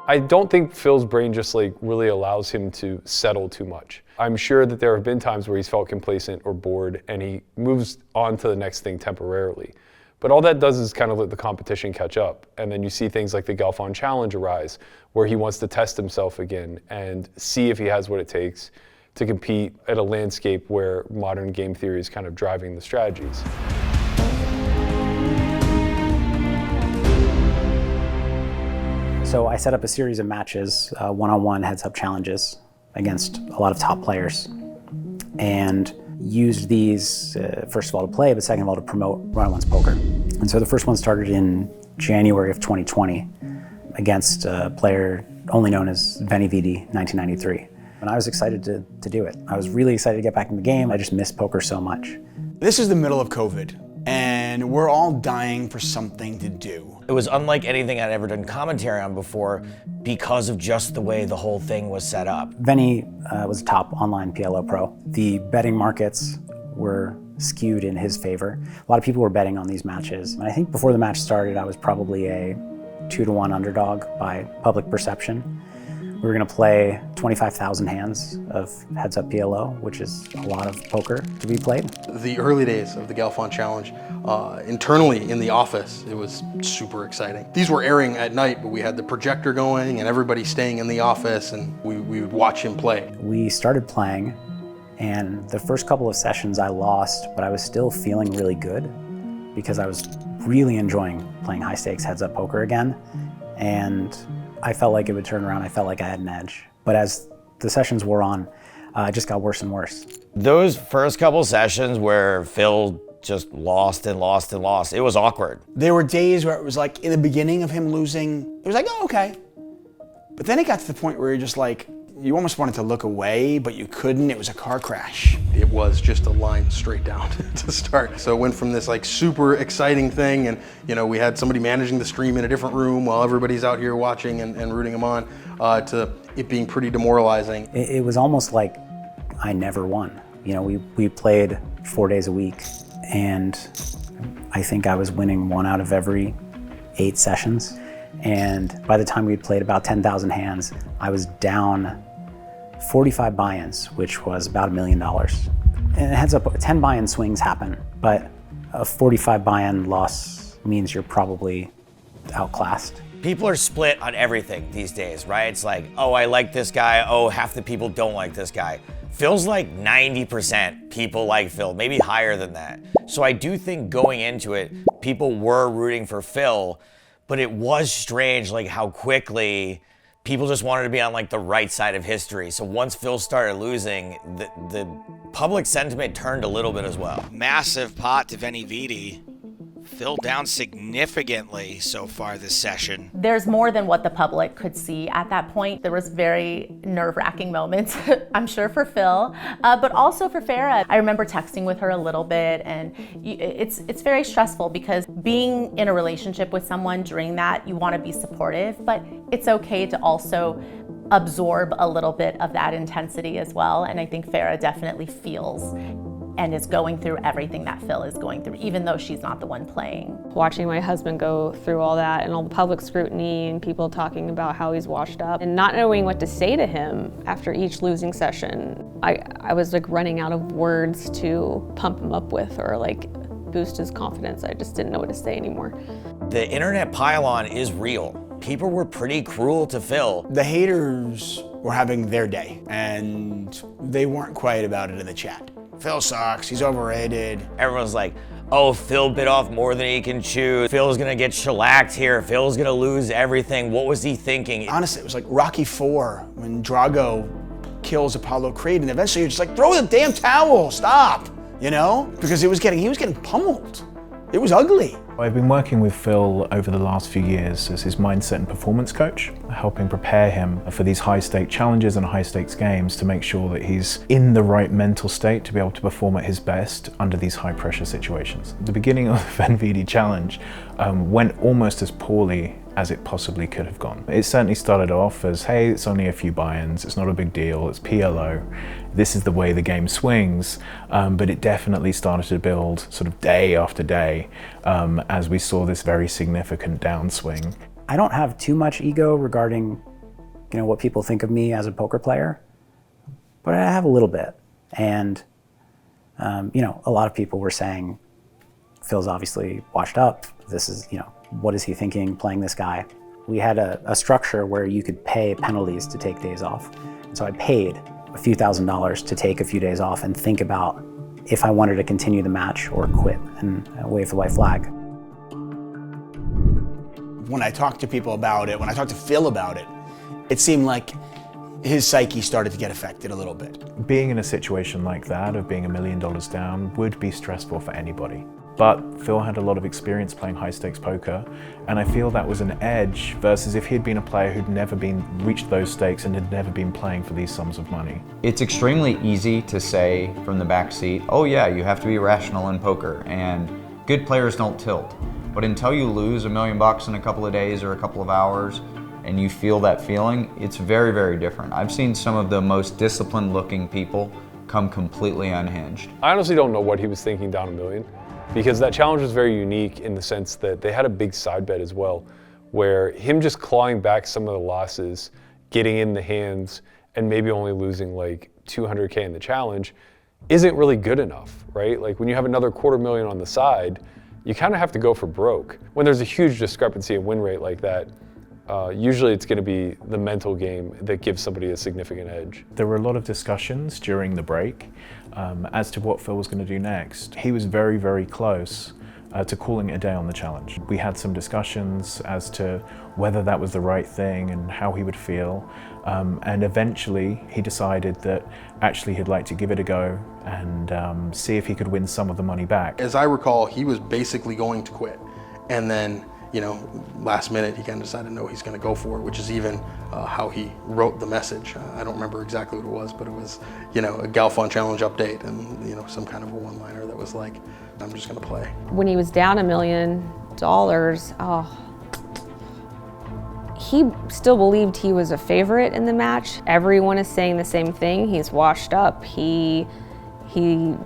Speaker 11: I don't think Phil's brain just really allows him to settle too much. I'm sure that there have been times where he's felt complacent or bored and he moves on to the next thing temporarily. But all that does is kind of let the competition catch up. And then you see things like the Galfond Challenge arise, where he wants to test himself again and see if he has what it takes to compete at a landscape where modern game theory is kind of driving the strategies.
Speaker 1: So I set up a series of matches, one-on-one heads-up challenges against a lot of top players, and used these, first of all, to play, but second of all, to promote Run It Once Poker. And so the first one started in January of 2020 against a player only known as Benny VD, 1993. And I was excited to do it. I was really excited to get back in the game. I just missed poker so much.
Speaker 7: This is the middle of COVID, and and we're all dying for something to do.
Speaker 13: It was unlike anything I'd ever done commentary on before because of just the way the whole thing was set up.
Speaker 1: Vinny was a top online PLO pro. The betting markets were skewed in his favor. A lot of people were betting on these matches. And I think before the match started, I was probably a 2-to-1 underdog by public perception. We were going to play 25,000 hands of heads-up PLO, which is a lot of poker to be played.
Speaker 16: The early days of the Galfond Challenge, internally in the office, it was super exciting. These were airing at night, but we had the projector going and everybody staying in the office, and we would watch him play.
Speaker 1: We started playing, and the first couple of sessions I lost, but I was still feeling really good because I was really enjoying playing high-stakes heads-up poker again, and I felt like it would turn around. I felt like I had an edge. But as the sessions wore on, it just got worse and worse.
Speaker 13: Those first couple sessions where Phil just lost and lost and lost, it was awkward.
Speaker 7: There were days where it was like, in the beginning of him losing, it was like, oh, okay. But then it got to the point where you're just like, you almost wanted to look away, but you couldn't. It was a car crash.
Speaker 16: It was just a line straight down to start. So it went from this like super exciting thing, and we had somebody managing the stream in a different room while everybody's out here watching and rooting them on, to it being pretty demoralizing.
Speaker 1: It was almost like I never won. We played 4 days a week, and I think I was winning 1 out of every 8 sessions. And by the time we'd played about 10,000 hands, I was down 45 buy-ins, which was about $1 million. And heads up, 10 buy-in swings happen, but a 45 buy-in loss means you're probably outclassed.
Speaker 13: People are split on everything these days, right? It's like, oh, I like this guy. Oh, half the people don't like this guy. Phil's like 90% people like Phil, maybe higher than that. So I do think going into it, people were rooting for Phil, but it was strange like how quickly people just wanted to be on like the right side of history. So once Phil started losing, the public sentiment turned a little bit as well.
Speaker 17: Massive pot to Vinny Vidi. Phil down significantly so far this session.
Speaker 8: There's more than what the public could see at that point. There was very nerve-wracking moments, I'm sure for Phil, but also for Farah. I remember texting with her a little bit, and it's very stressful because being in a relationship with someone during that, you want to be supportive, but it's okay to also absorb a little bit of that intensity as well. And I think Farah definitely feels and is going through everything that Phil is going through, even though she's not the one playing.
Speaker 14: Watching my husband go through all that and all the public scrutiny and people talking about how he's washed up and not knowing what to say to him after each losing session, I was like running out of words to pump him up with or like boost his confidence. I just didn't know what to say anymore.
Speaker 13: The internet pylon is real. People were pretty cruel to Phil.
Speaker 7: The haters were having their day, and they weren't quiet about it in the chat. Phil sucks, he's overrated.
Speaker 13: Everyone's like, oh, Phil bit off more than he can chew. Phil's gonna get shellacked here. Phil's gonna lose everything. What was he thinking?
Speaker 7: Honestly, it was like Rocky IV when Drago kills Apollo Creed, and eventually you're just like, throw the damn towel, stop, Because he was getting pummeled. It was ugly.
Speaker 6: I've been working with Phil over the last few years as his mindset and performance coach, helping prepare him for these high-stake challenges and high-stakes games to make sure that he's in the right mental state to be able to perform at his best under these high-pressure situations. The beginning of the VanVD challenge went almost as poorly as it possibly could have gone. It certainly started off as, hey, it's only a few buy-ins, it's not a big deal, it's PLO, this is the way the game swings, but it definitely started to build sort of day after day as we saw this very significant downswing.
Speaker 1: I don't have too much ego regarding, what people think of me as a poker player, but I have a little bit. And, a lot of people were saying, Phil's obviously washed up. This is, what is he thinking playing this guy? We had a structure where you could pay penalties to take days off. And so I paid a few $1,000s to take a few days off and think about if I wanted to continue the match or quit and wave the white flag.
Speaker 7: When I talked to people about it, when I talked to Phil about it, it seemed like his psyche started to get affected a little bit.
Speaker 6: Being in a situation like that, of being $1 million down, would be stressful for anybody. But Phil had a lot of experience playing high-stakes poker, and I feel that was an edge versus if he'd been a player who'd never reached those stakes and had never been playing for these sums of money.
Speaker 10: It's extremely easy to say from the back seat, oh yeah, you have to be rational in poker, and Good players don't tilt. But until you lose $1 million in a couple of days or a couple of hours, and you feel that feeling, it's very, very different. I've seen some of the most disciplined looking people come completely unhinged.
Speaker 11: I honestly don't know what he was thinking down $1 million, because that challenge was very unique in the sense that they had a big side bet as well, where him just clawing back some of the losses, getting in the hands, and maybe only losing like $200K in the challenge isn't really good enough, right? Like when you have another $250,000 on the side, you kind of have to go for broke. When there's a huge discrepancy in win rate like that, usually it's going to be the mental game that gives somebody a significant edge.
Speaker 6: There were a lot of discussions during the break as to what Phil was going to do next. He was very, very close to calling it a day on the challenge. We had some discussions as to whether that was the right thing and how he would feel. And eventually he decided that actually he'd like to give it a go and see if he could win some of the money back.
Speaker 16: As I recall, he was basically going to quit. And then, last minute he kind of decided no, he's going to go for it, which is even how he wrote the message. I don't remember exactly what it was, but it was, a Galfond challenge update and, some kind of a one-liner that was like, I'm just going to play.
Speaker 14: When he was down $1 million, he still believed he was a favorite in the match. Everyone is saying the same thing. He's washed up. He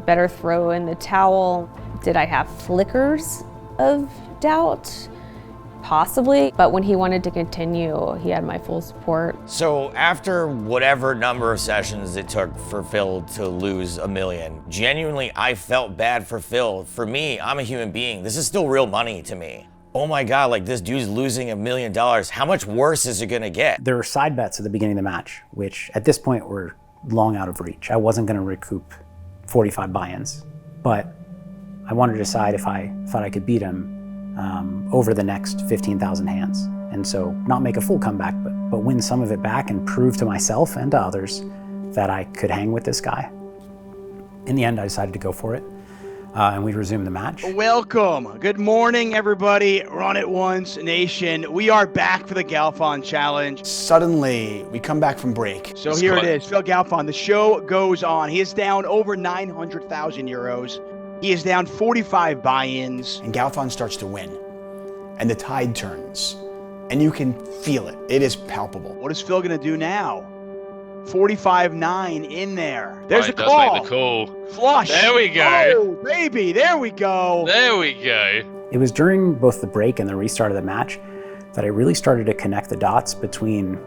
Speaker 14: better throw in the towel. Did I have flickers of doubt? Possibly, but when he wanted to continue, he had my full support.
Speaker 13: So after whatever number of sessions it took for Phil to lose $1 million, genuinely I felt bad for Phil. For me, I'm a human being. This is still real money to me. Oh my God, like this dude's losing $1 million. How much worse is it gonna get?
Speaker 1: There were side bets at the beginning of the match, which at this point were long out of reach. I wasn't gonna recoup 45 buy-ins, but I wanted to decide if I thought I could beat him over the next 15,000 hands. And so not make a full comeback, but win some of it back and prove to myself and to others that I could hang with this guy. In the end, I decided to go for it, and we resumed the match.
Speaker 7: Welcome. Good morning, everybody. Run It Once Nation. We are back for the Galfond Challenge. Suddenly, we come back from break. So here it is, Phil Galfond. The show goes on. He is down over 900,000 euros. He is down 45 buy-ins. And Galfond starts to win. And the tide turns. And you can feel it. It is palpable. What is Phil going to do now? 45-9 in there. There's a call.
Speaker 18: Make the call.
Speaker 7: Flush.
Speaker 18: There we go.
Speaker 7: Oh, baby. There we go.
Speaker 18: There we go.
Speaker 1: It was during both the break and the restart of the match that I really started to connect the dots between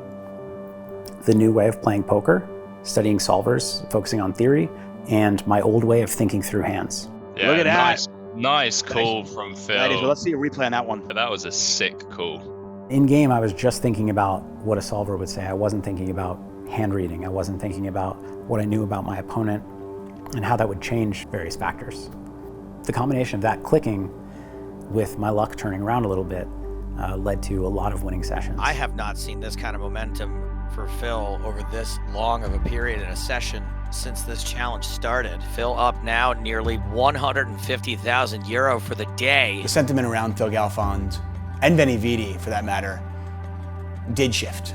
Speaker 1: the new way of playing poker, studying solvers, focusing on theory, and my old way of thinking through hands.
Speaker 18: Yeah,
Speaker 7: look at that.
Speaker 18: Nice call from Phil.
Speaker 7: That is, well, let's see a replay on that one.
Speaker 18: That was a sick call.
Speaker 1: In game, I was just thinking about what a solver would say. I wasn't thinking about hand reading. I wasn't thinking about what I knew about my opponent and how that would change various factors. The combination of that clicking with my luck turning around a little bit led to a lot of winning sessions.
Speaker 17: I have not seen this kind of momentum for Phil over this long of a period in a session since this challenge started. Phil up now nearly 150,000 euro for the day.
Speaker 7: The sentiment around Phil Galfond, and Benny Vidi for that matter, did shift.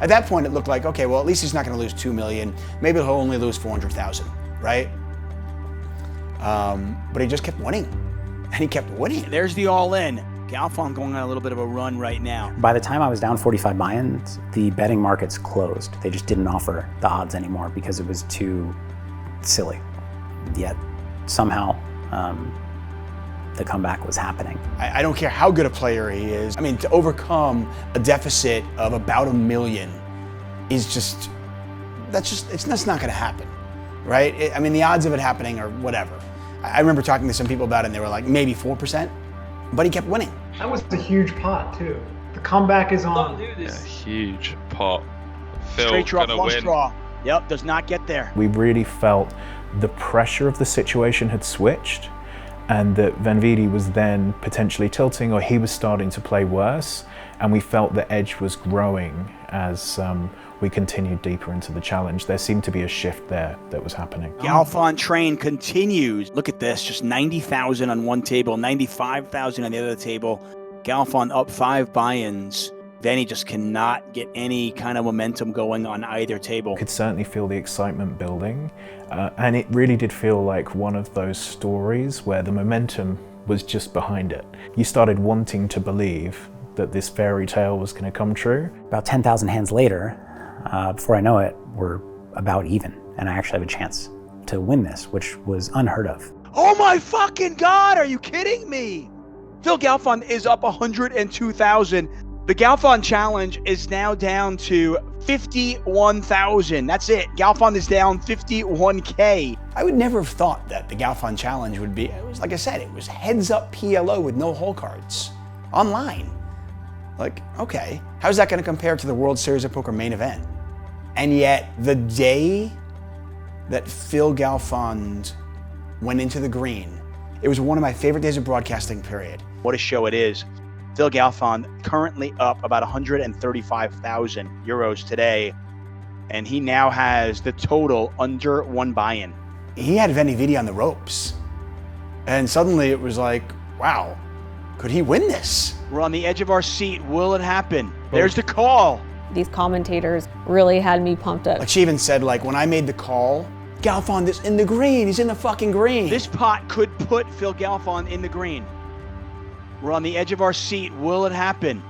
Speaker 7: At that point it looked like, okay, well at least he's not going to lose 2 million. Maybe he'll only lose 400,000, right? But he just kept winning. And he kept winning. There's the all-in. Galfond going on a little bit of a run right now.
Speaker 1: By the time I was down 45 buy-ins, the betting markets closed. They just didn't offer the odds anymore because it was too silly. Yet somehow the comeback was happening.
Speaker 7: I don't care how good a player he is. I mean, to overcome a deficit of about $1 million is just, it's not gonna happen, right? I mean, the odds of it happening are whatever. I remember talking to some people about it and they were like, maybe 4%, but he kept winning.
Speaker 19: That was a huge pot too. The comeback is on.
Speaker 18: Yeah, huge pot. Phil
Speaker 7: Straight draw,
Speaker 18: gonna
Speaker 7: flush
Speaker 18: win.
Speaker 7: draw. Yep, does not get there.
Speaker 6: We really felt the pressure of the situation had switched and that Van Vidi was then potentially tilting or he was starting to play worse, and we felt the edge was growing as we continued deeper into the challenge. There seemed to be a shift there that was happening.
Speaker 7: Galfond train continues. Look at this, just 90,000 on one table, 95,000 on the other table. Galfond up 5 buy-ins. Then he just cannot get any kind of momentum going on either table.
Speaker 6: Could certainly feel the excitement building, and it really did feel like one of those stories where the momentum was just behind it. You started wanting to believe that this fairy tale was going to come true.
Speaker 1: About 10,000 hands later, before I know it, we're about even, and I actually have a chance to win this, which was unheard of.
Speaker 7: Oh my fucking God, are you kidding me? Phil Galfond is up 102,000. The Galfond challenge is now down to 51,000. That's it. Galfond is down 51K.
Speaker 20: I would never have thought that the Galfond challenge would be, it was like I said, it was heads up PLO with no hole cards online. Like, okay, how's that going to compare to the World Series of Poker main event? And yet the day that Phil Galfond went into the green, it was one of my favorite days of broadcasting, period.
Speaker 7: What a show it is. Phil Galfond currently up about 135,000 euros today, and he now has the total under one buy-in.
Speaker 20: He had Veni Vidi on the ropes, and suddenly it was like, wow, could he win this?
Speaker 7: We're on the edge of our seat. Will it happen? There's the call.
Speaker 14: These commentators really had me pumped up.
Speaker 20: Like she even said, like, when I made the call, Galfond is in the green. He's in the fucking green.
Speaker 7: This pot could put Phil Galfond in the green. We're on the edge of our seat. Will it happen?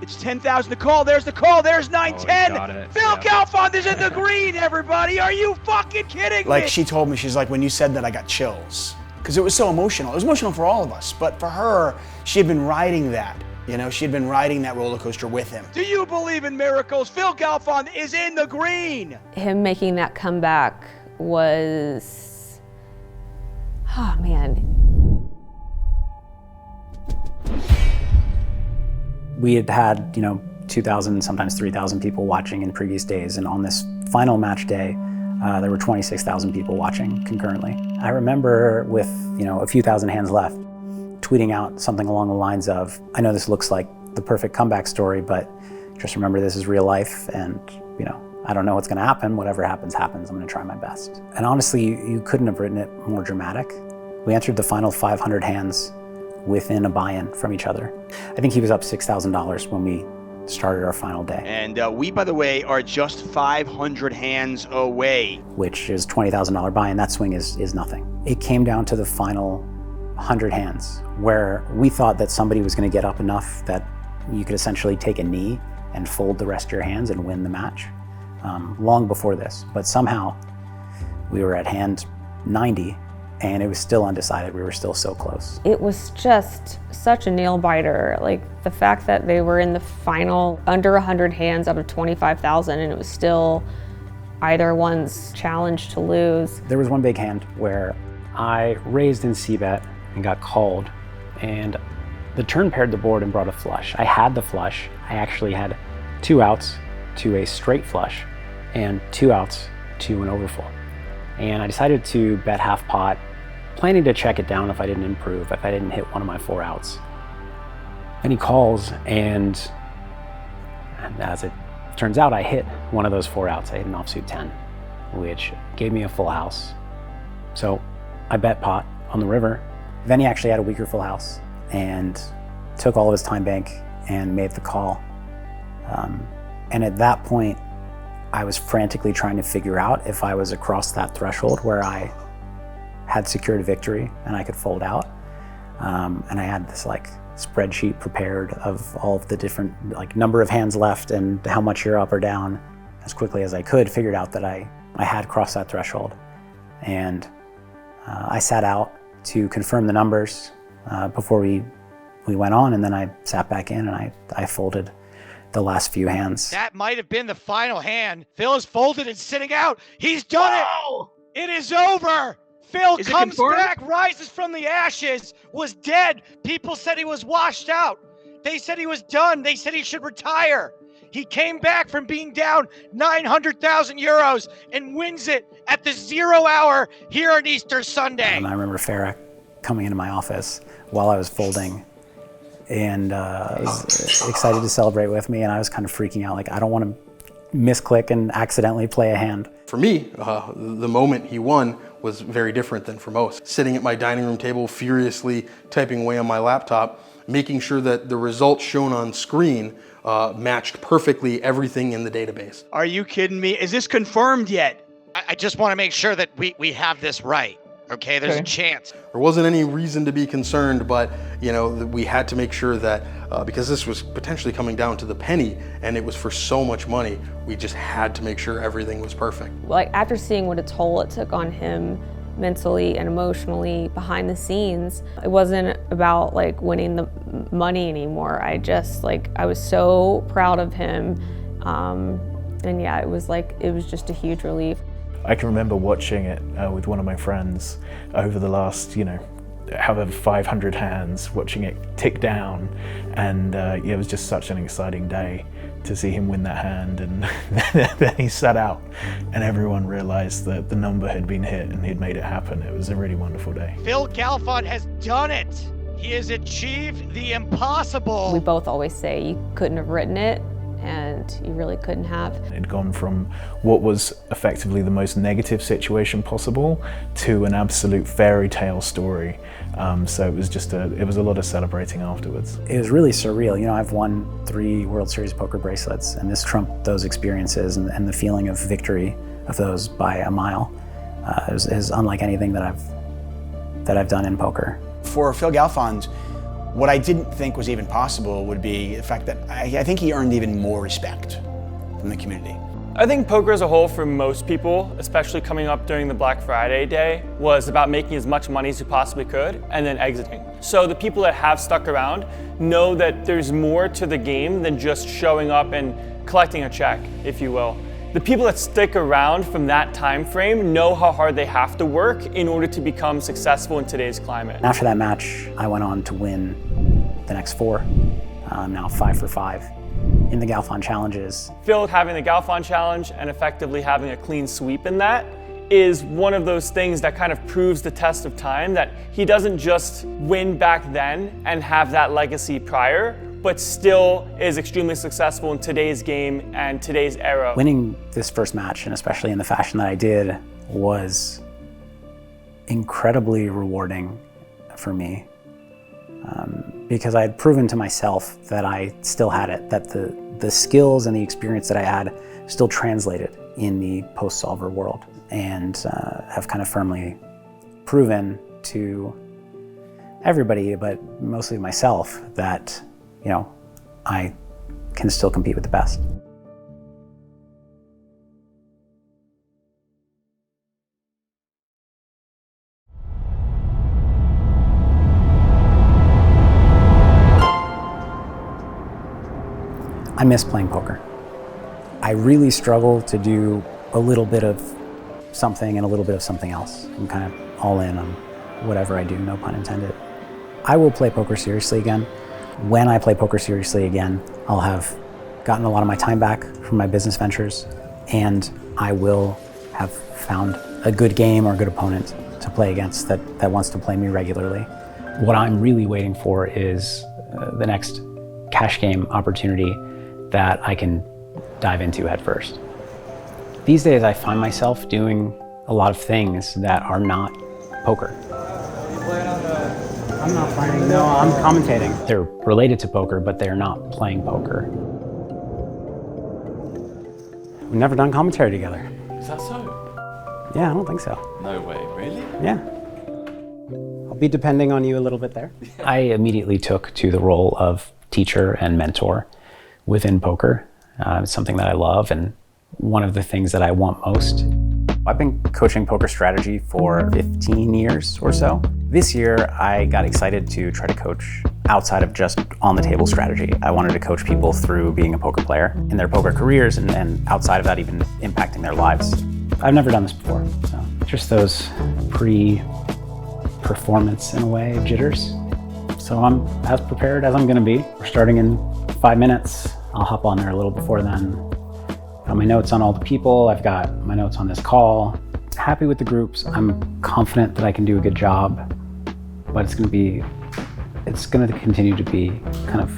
Speaker 7: It's 10,000 to call. There's the call. There's 910. Phil Galfond is in the green, everybody. Are you fucking kidding me?
Speaker 20: Like she told me, she's like, when you said that, I got chills. Because it was so emotional. It was emotional for all of us. But for her, she had been riding that. You know, she had been riding that roller coaster with him.
Speaker 7: Do you believe in miracles? Phil Galfond is in the green.
Speaker 14: Him making that comeback was, oh man.
Speaker 1: We had, 2,000, sometimes 3,000 people watching in previous days, and on this final match day, there were 26,000 people watching concurrently. I remember with, a few thousand hands left, tweeting out something along the lines of, I know this looks like the perfect comeback story, but just remember this is real life, and, I don't know what's gonna happen. Whatever happens, happens. I'm gonna try my best. And honestly, you couldn't have written it more dramatic. We entered the final 500 hands within a buy-in from each other. I think he was up $6,000 when we started our final day.
Speaker 7: And we, by the way, are just 500 hands away.
Speaker 1: Which is $20,000 buy-in. That swing is nothing. It came down to the final 100 hands where we thought that somebody was going to get up enough that you could essentially take a knee and fold the rest of your hands and win the match long before this. But somehow we were at hand 90 and it was still undecided. We were still so close.
Speaker 14: It was just such a nail biter. Like the fact that they were in the final under 100 hands out of 25,000 and it was still either one's challenge to lose.
Speaker 1: There was one big hand where I raised in c-bet and got called, and the turn paired the board and brought a flush. I had the flush. I actually had 2 outs to a straight flush and 2 outs to an overfull. And I decided to bet half pot, planning to check it down if I didn't improve, if I didn't hit one of my 4 outs. Then he calls, and as it turns out, I hit one of those 4 outs. I hit an offsuit 10, which gave me a full house. So I bet pot on the river. Then he actually had a weaker full house and took all of his time bank and made the call. And at that point, I was frantically trying to figure out if I was across that threshold where I had secured victory and I could fold out. And I had this spreadsheet prepared of all of the different number of hands left and how much you're up or down. As quickly as I could, figured out that I had crossed that threshold. And I sat out to confirm the numbers before we went on, and then I sat back in and I folded the last few hands.
Speaker 21: That might have been the final hand. Phil is folded and sitting out. He's done it. It is over. Phil comes back, rises from the ashes, was dead. People said he was washed out. They said he was done. They said he should retire. He came back from being down 900,000 euros and wins it at the 0 hour here on Easter Sunday.
Speaker 1: And I remember Farah coming into my office while I was folding and was excited to celebrate with me, and I was kind of freaking out, I don't want to misclick and accidentally play a hand.
Speaker 16: For me, the moment he won was very different than for most. Sitting at my dining room table, furiously typing away on my laptop, making sure that the results shown on screen matched perfectly everything in the database.
Speaker 7: Are you kidding me? Is this confirmed yet?
Speaker 21: I just want to make sure that we have this right. Okay, there's a chance.
Speaker 16: There wasn't any reason to be concerned, but we had to make sure that because this was potentially coming down to the penny and it was for so much money, we just had to make sure everything was perfect.
Speaker 14: Like, after seeing what a toll it took on him mentally and emotionally behind the scenes, it wasn't about like winning the money anymore. I was so proud of him. And yeah, it was just a huge relief.
Speaker 6: I can remember watching it with one of my friends over the last, however 500 hands, watching it tick down, and it was just such an exciting day to see him win that hand, and then he sat out and everyone realized that the number had been hit and he'd made it happen. It was a really wonderful day.
Speaker 21: Phil Galfond has done it. He has achieved the impossible.
Speaker 14: We both always say you couldn't have written it, and you really couldn't have.
Speaker 6: It'd gone from what was effectively the most negative situation possible to an absolute fairy tale story. So it was a lot of celebrating afterwards.
Speaker 1: It was really surreal. I've won 3 World Series poker bracelets, and this trumped those experiences, and the feeling of victory of those by a mile is unlike anything that I've done in poker.
Speaker 20: For Phil Galfond, what I didn't think was even possible would be the fact that I think he earned even more respect from the community.
Speaker 12: I think poker as a whole, for most people, especially coming up during the Black Friday day, was about making as much money as you possibly could and then exiting. So the people that have stuck around know that there's more to the game than just showing up and collecting a check, if you will. The people that stick around from that time frame know how hard they have to work in order to become successful in today's climate.
Speaker 1: After that match, I went on to win the next 4. I'm now 5 for 5 in the Galfond challenges.
Speaker 12: Phil having the Galfond challenge and effectively having a clean sweep in that is one of those things that kind of proves the test of time, that he doesn't just win back then and have that legacy prior, but still is extremely successful in today's game and today's era.
Speaker 1: Winning this first match, and especially in the fashion that I did, was incredibly rewarding for me. Because I had proven to myself that I still had it, that the skills and the experience that I had still translated in the post-solver world, and have kind of firmly proven to everybody, but mostly myself, that I can still compete with the best. I miss playing poker. I really struggle to do a little bit of something and a little bit of something else. I'm kind of all in on whatever I do, no pun intended. I will play poker seriously again. When I play poker seriously again, I'll have gotten a lot of my time back from my business ventures, and I will have found a good game or a good opponent to play against that wants to play me regularly. What I'm really waiting for is the next cash game opportunity that I can dive into head first. These days I find myself doing a lot of things that are not poker. I'm not playing, no, I'm commentating. They're related to poker, but they're not playing poker. We've never done commentary together.
Speaker 2: Is that so?
Speaker 1: Yeah, I don't think so.
Speaker 2: No way, really?
Speaker 1: Yeah. I'll be depending on you a little bit there. I immediately took to the role of teacher and mentor within poker. It's something that I love, and one of the things that I want most. I've been coaching poker strategy for 15 years or so. This year, I got excited to try to coach outside of just on-the-table strategy. I wanted to coach people through being a poker player in their poker careers, and outside of that, even impacting their lives. I've never done this before, so just those pre-performance, in a way, jitters. So I'm as prepared as I'm gonna be. We're starting in 5 minutes. I'll hop on there a little before then. Got my notes on all the people. I've got my notes on this call. Happy with the groups. I'm confident that I can do a good job, but it's gonna continue to be kind of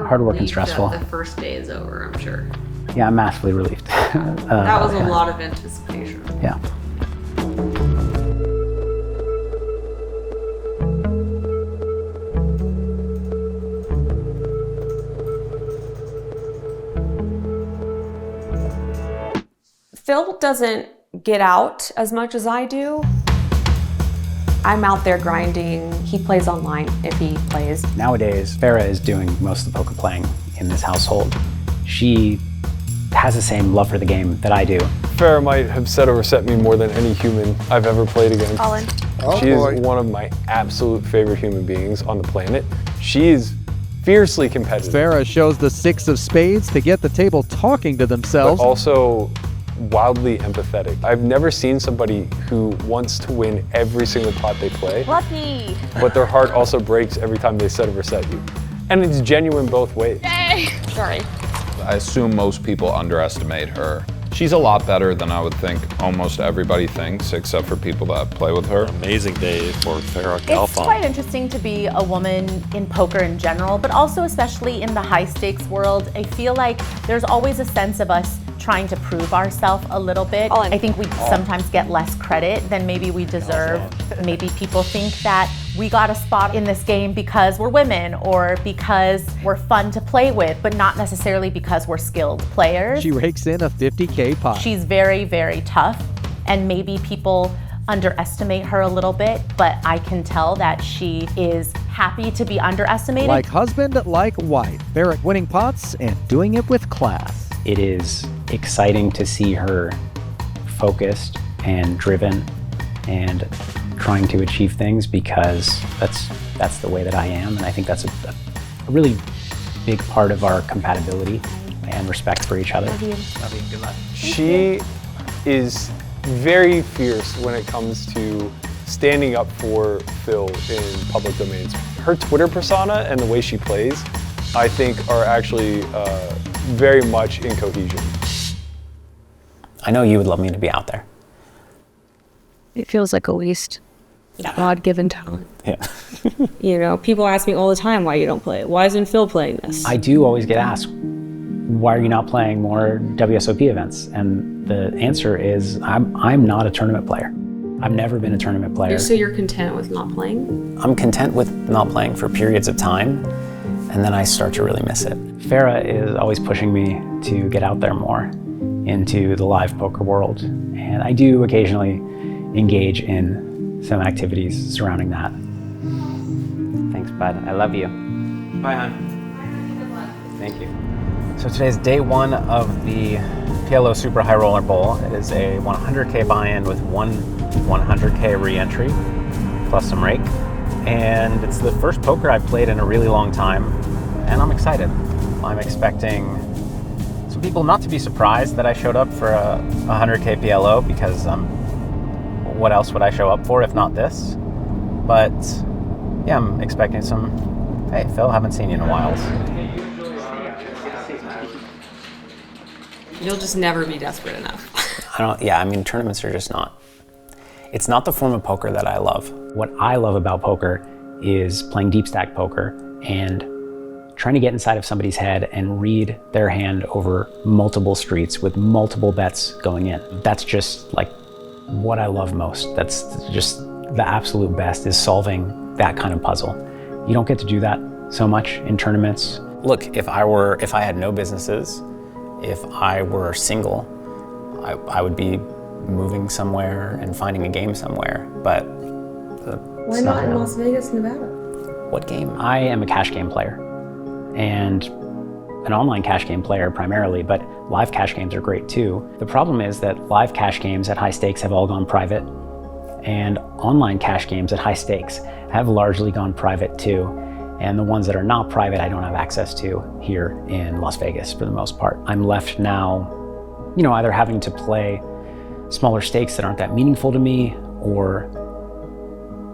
Speaker 1: hard work and stressful.
Speaker 14: The first day is over, I'm sure.
Speaker 1: Yeah, I'm massively relieved.
Speaker 14: That was a lot of anticipation.
Speaker 1: Yeah.
Speaker 14: Phil doesn't get out as much as I do. I'm out there grinding. He plays online if he plays.
Speaker 1: Nowadays, Farah is doing most of the poker playing in this household. She has the same love for the game that I do.
Speaker 11: Farah might have set or reset me more than any human I've ever played against.
Speaker 14: Colin.
Speaker 11: She is one of my absolute favorite human beings on the planet. She is fiercely competitive.
Speaker 3: Farah shows the 6 of spades to get the table talking to themselves.
Speaker 11: But also wildly empathetic. I've never seen somebody who wants to win every single pot they play.
Speaker 8: Lucky.
Speaker 11: But their heart also breaks every time they set or reset you. And it's genuine both ways.
Speaker 14: Yay! Sorry.
Speaker 5: I assume most people underestimate her. She's a lot better than I would think almost everybody thinks, except for people that play with her.
Speaker 2: Amazing day for Farah
Speaker 8: It's
Speaker 2: Galfond.
Speaker 8: quite interesting to be a woman in poker in general, but also especially in the high stakes world. I feel like there's always a sense of us trying to prove ourselves a little bit. I think we sometimes get less credit than maybe we deserve. Maybe people think that we got a spot in this game because we're women or because we're fun to play with, but not necessarily because we're skilled players.
Speaker 3: She rakes in a 50K pot.
Speaker 8: She's very, very tough, and maybe people underestimate her a little bit, but I can tell that she is happy to be underestimated.
Speaker 3: Like husband, like wife. Barrett winning pots and doing it with class.
Speaker 1: It is exciting to see her focused and driven and trying to achieve things, because that's the way that I am, and I think that's a really big part of our compatibility and respect for each other.
Speaker 8: Love you.
Speaker 1: Love you. Good luck.
Speaker 11: She is very fierce when it comes to standing up for Phil in public domains. Her Twitter persona and the way she plays, I think, are actually very much in cohesion.
Speaker 1: I know you would love me to be out there.
Speaker 14: It feels like a waste. God-given talent.
Speaker 1: Yeah.
Speaker 14: You know, people ask me all the time why you don't play. Why isn't Phil playing this?
Speaker 1: I do always get asked, why are you not playing more WSOP events? And the answer is, I'm not a tournament player. I've never been a tournament player.
Speaker 14: So you're content with not playing?
Speaker 1: I'm content with not playing for periods of time, and then I start to really miss it. Farah is always pushing me to get out there more into the live poker world, and I do occasionally engage in some activities surrounding that. Thanks, bud. I love you. Bye, hon. Thank you. So today's day one of the PLO Super High Roller Bowl. It is a 100K buy-in with one 100K re-entry, plus some rake. And it's the first poker I've played in a really long time, and I'm excited. I'm expecting some people not to be surprised that I showed up for a 100K PLO, because what else would I show up for if not this? But yeah, I'm expecting some, hey Phil, haven't seen you in a while.
Speaker 14: You'll just never be desperate enough.
Speaker 1: I mean, tournaments are just not, it's not the form of poker that I love. What I love about poker is playing deep stack poker and trying to get inside of somebody's head and read their hand over multiple streets with multiple bets going in. That's just like what I love most. That's just the absolute best, is solving that kind of puzzle. You don't get to do that so much in tournaments. Look, if I had no businesses, if I were single, I would be moving somewhere and finding a game somewhere, but
Speaker 14: why not in Las Vegas, Nevada?
Speaker 1: What game? I am a cash game player, and an online cash game player primarily, but live cash games are great too. The problem is that live cash games at high stakes have all gone private, and online cash games at high stakes have largely gone private too. And the ones that are not private, I don't have access to here in Las Vegas for the most part. I'm left now, either having to play smaller stakes that aren't that meaningful to me, or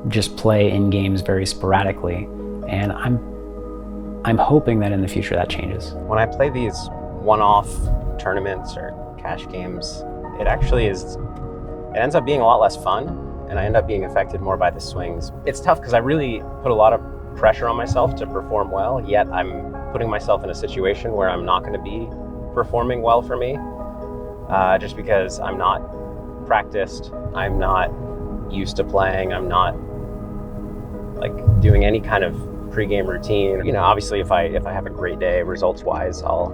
Speaker 1: just play in games very sporadically. And I'm hoping that in the future that changes. When I play these one-off tournaments or cash games, it ends up being a lot less fun, and I end up being affected more by the swings. It's tough because I really put a lot of pressure on myself to perform well, yet I'm putting myself in a situation where I'm not going to be performing well for me, just because I'm not practiced, I'm not used to playing, I'm not doing any kind of pre-game routine. Obviously if I have a great day results-wise, I'll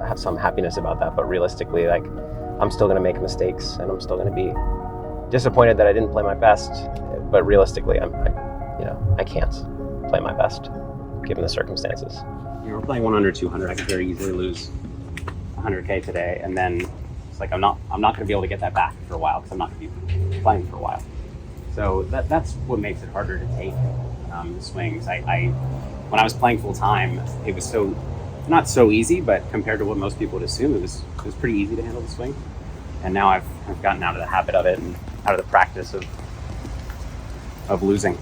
Speaker 1: have some happiness about that, but realistically, I'm still going to make mistakes, and I'm still going to be
Speaker 4: disappointed that I didn't play my best, but realistically, I can't play my best given the circumstances.
Speaker 1: We're playing 100, 200. I could very easily lose 100K today, and then it's like I'm not going to be able to get that back for a while because I'm not going to be playing for a while. So that's what makes it harder to take the swings. When I was playing full time, it was not so easy, but compared to what most people would assume, it was pretty easy to handle the swing. And now I've gotten out of the habit of it and out of the practice of losing.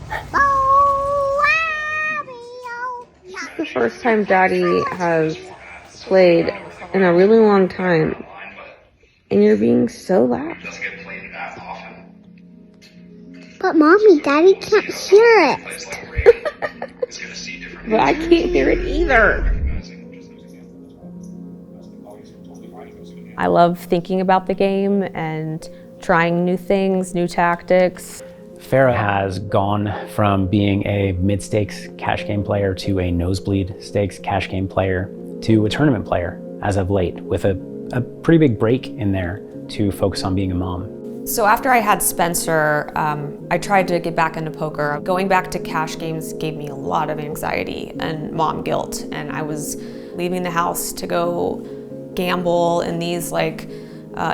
Speaker 15: This is the first time Daddy has played in a really long time, and you're being so loud.
Speaker 22: But Mommy, Daddy can't hear it.
Speaker 15: But I can't hear it either. I love thinking about the game and trying new things, new tactics.
Speaker 1: Farah has gone from being a mid-stakes cash game player to a nosebleed stakes cash game player to a tournament player as of late, with a pretty big break in there to focus on being a mom.
Speaker 14: So after I had Spencer, I tried to get back into poker. Going back to cash games gave me a lot of anxiety and mom guilt, and I was leaving the house to go gamble in these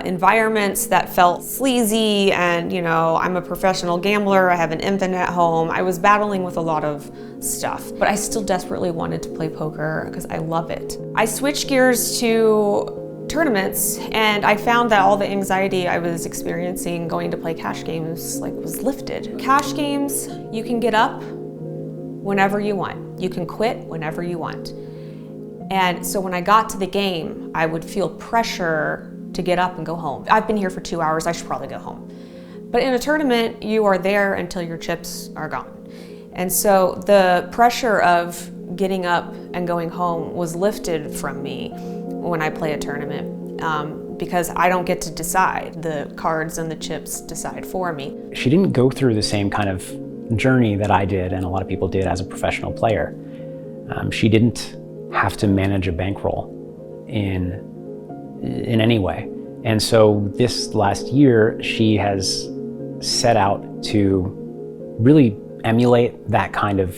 Speaker 14: environments that felt sleazy, and I'm a professional gambler, I have an infant at home. I was battling with a lot of stuff, but I still desperately wanted to play poker because I love it. I switched gears to tournaments, and I found that all the anxiety I was experiencing going to play cash games was lifted. Cash games, you can get up whenever you want. You can quit whenever you want. And so when I got to the game, I would feel pressure to get up and go home. I've been here for 2 hours, I should probably go home. But in a tournament, you are there until your chips are gone. And so the pressure of getting up and going home was lifted from me when I play a tournament, because I don't get to decide. The cards and the chips decide for me.
Speaker 1: She didn't go through the same kind of journey that I did and a lot of people did as a professional player. She didn't have to manage a bankroll in any way. And so this last year, she has set out to really emulate that kind of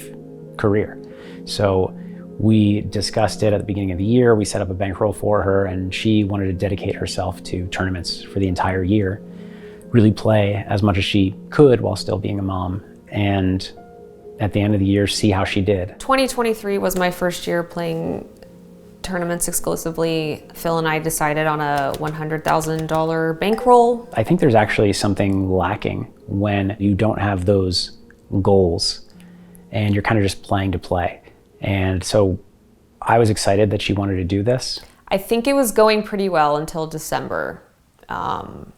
Speaker 1: career. So we discussed it at the beginning of the year. We set up a bankroll for her, and she wanted to dedicate herself to tournaments for the entire year, really play as much as she could while still being a mom, and at the end of the year, see how she did.
Speaker 14: 2023 was my first year playing tournaments exclusively. Phil and I decided on a $100,000 bankroll.
Speaker 1: I think there's actually something lacking when you don't have those goals and you're kind of just playing to play. And so I was excited that she wanted to do this.
Speaker 14: I think it was going pretty well until December. I'm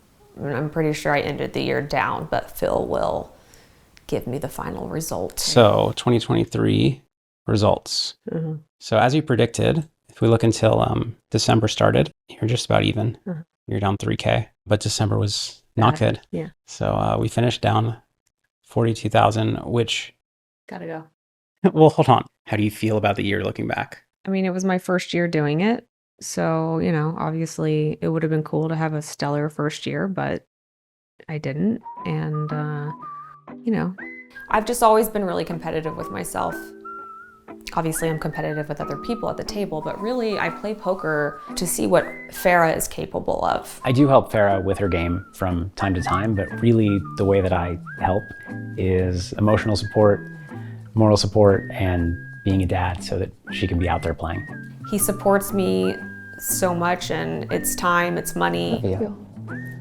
Speaker 14: pretty sure I ended the year down, but Phil will give me the final result.
Speaker 1: So 2023 results.
Speaker 14: Mm-hmm.
Speaker 1: So as you predicted, if we look until December started, you're just about even.
Speaker 14: Mm-hmm.
Speaker 1: You're down 3K, but December was not good.
Speaker 14: Yeah.
Speaker 1: So we finished down 42,000, which...
Speaker 14: Gotta go.
Speaker 1: Well, hold on. How do you feel about the year looking back?
Speaker 14: I mean, it was my first year doing it. So, obviously it would have been cool to have a stellar first year, but I didn't. And, I've just always been really competitive with myself. Obviously, I'm competitive with other people at the table, but really I play poker to see what Farah is capable of.
Speaker 1: I do help Farah with her game from time to time, but really the way that I help is emotional support, moral support, and being a dad so that she can be out there playing.
Speaker 14: He supports me so much, and it's time, it's money.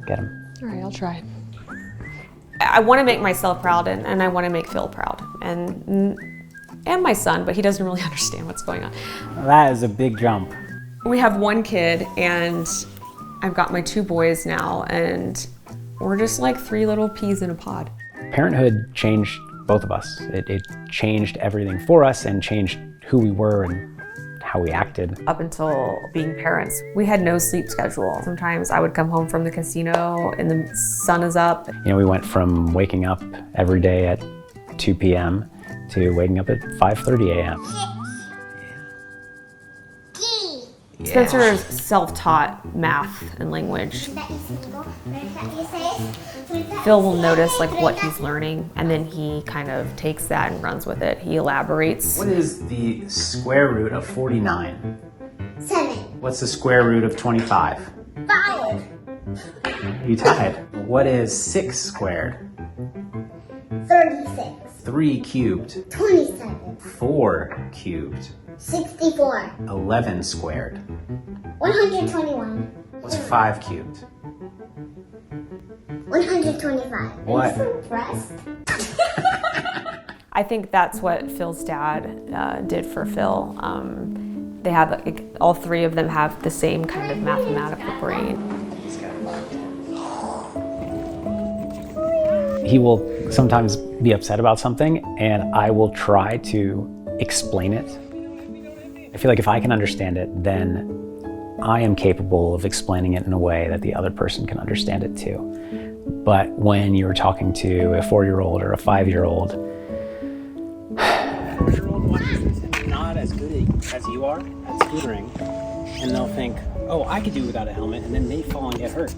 Speaker 1: Get him.
Speaker 14: All right, I'll try. I want to make myself proud, and I want to make Phil proud, and my son, but he doesn't really understand what's going on.
Speaker 1: That is a big jump.
Speaker 14: We have one kid, and I've got my 2 boys now, and we're just like 3 little peas in a pod.
Speaker 1: Parenthood changed both of us. It changed everything for us and changed who we were and how we acted.
Speaker 14: Up until being parents, we had no sleep schedule. Sometimes I would come home from the casino and the sun is up.
Speaker 1: We went from waking up every day at 2 p.m. to waking up at 5:30 a.m.
Speaker 14: Spencer is self-taught math and language. Phil will notice like what he's learning, and then he kind of takes that and runs with it. He elaborates.
Speaker 1: What is the square root of 49?
Speaker 22: 7.
Speaker 1: What's the square root of 25?
Speaker 22: 5.
Speaker 1: You tied. What is 6 squared?
Speaker 22: 36.
Speaker 1: 3 cubed.
Speaker 22: 27.
Speaker 1: 4 cubed.
Speaker 22: 64.
Speaker 1: 11 squared.
Speaker 22: 121.
Speaker 1: What's 5 cubed?
Speaker 22: 125.
Speaker 1: What?
Speaker 22: Are you so impressed?
Speaker 14: I think that's what Phil's dad did for Phil. They have, all three of them have the same kind of mathematical brain.
Speaker 1: He will sometimes be upset about something, and I will try to explain it. I feel like if I can understand it, then I am capable of explaining it in a way that the other person can understand it too. But when you're talking to a 4-year-old or a 5-year-old, 4-year-old watches this and not as good as you are at scootering, and they'll think, oh, I could do without a helmet, and then they fall and get hurt.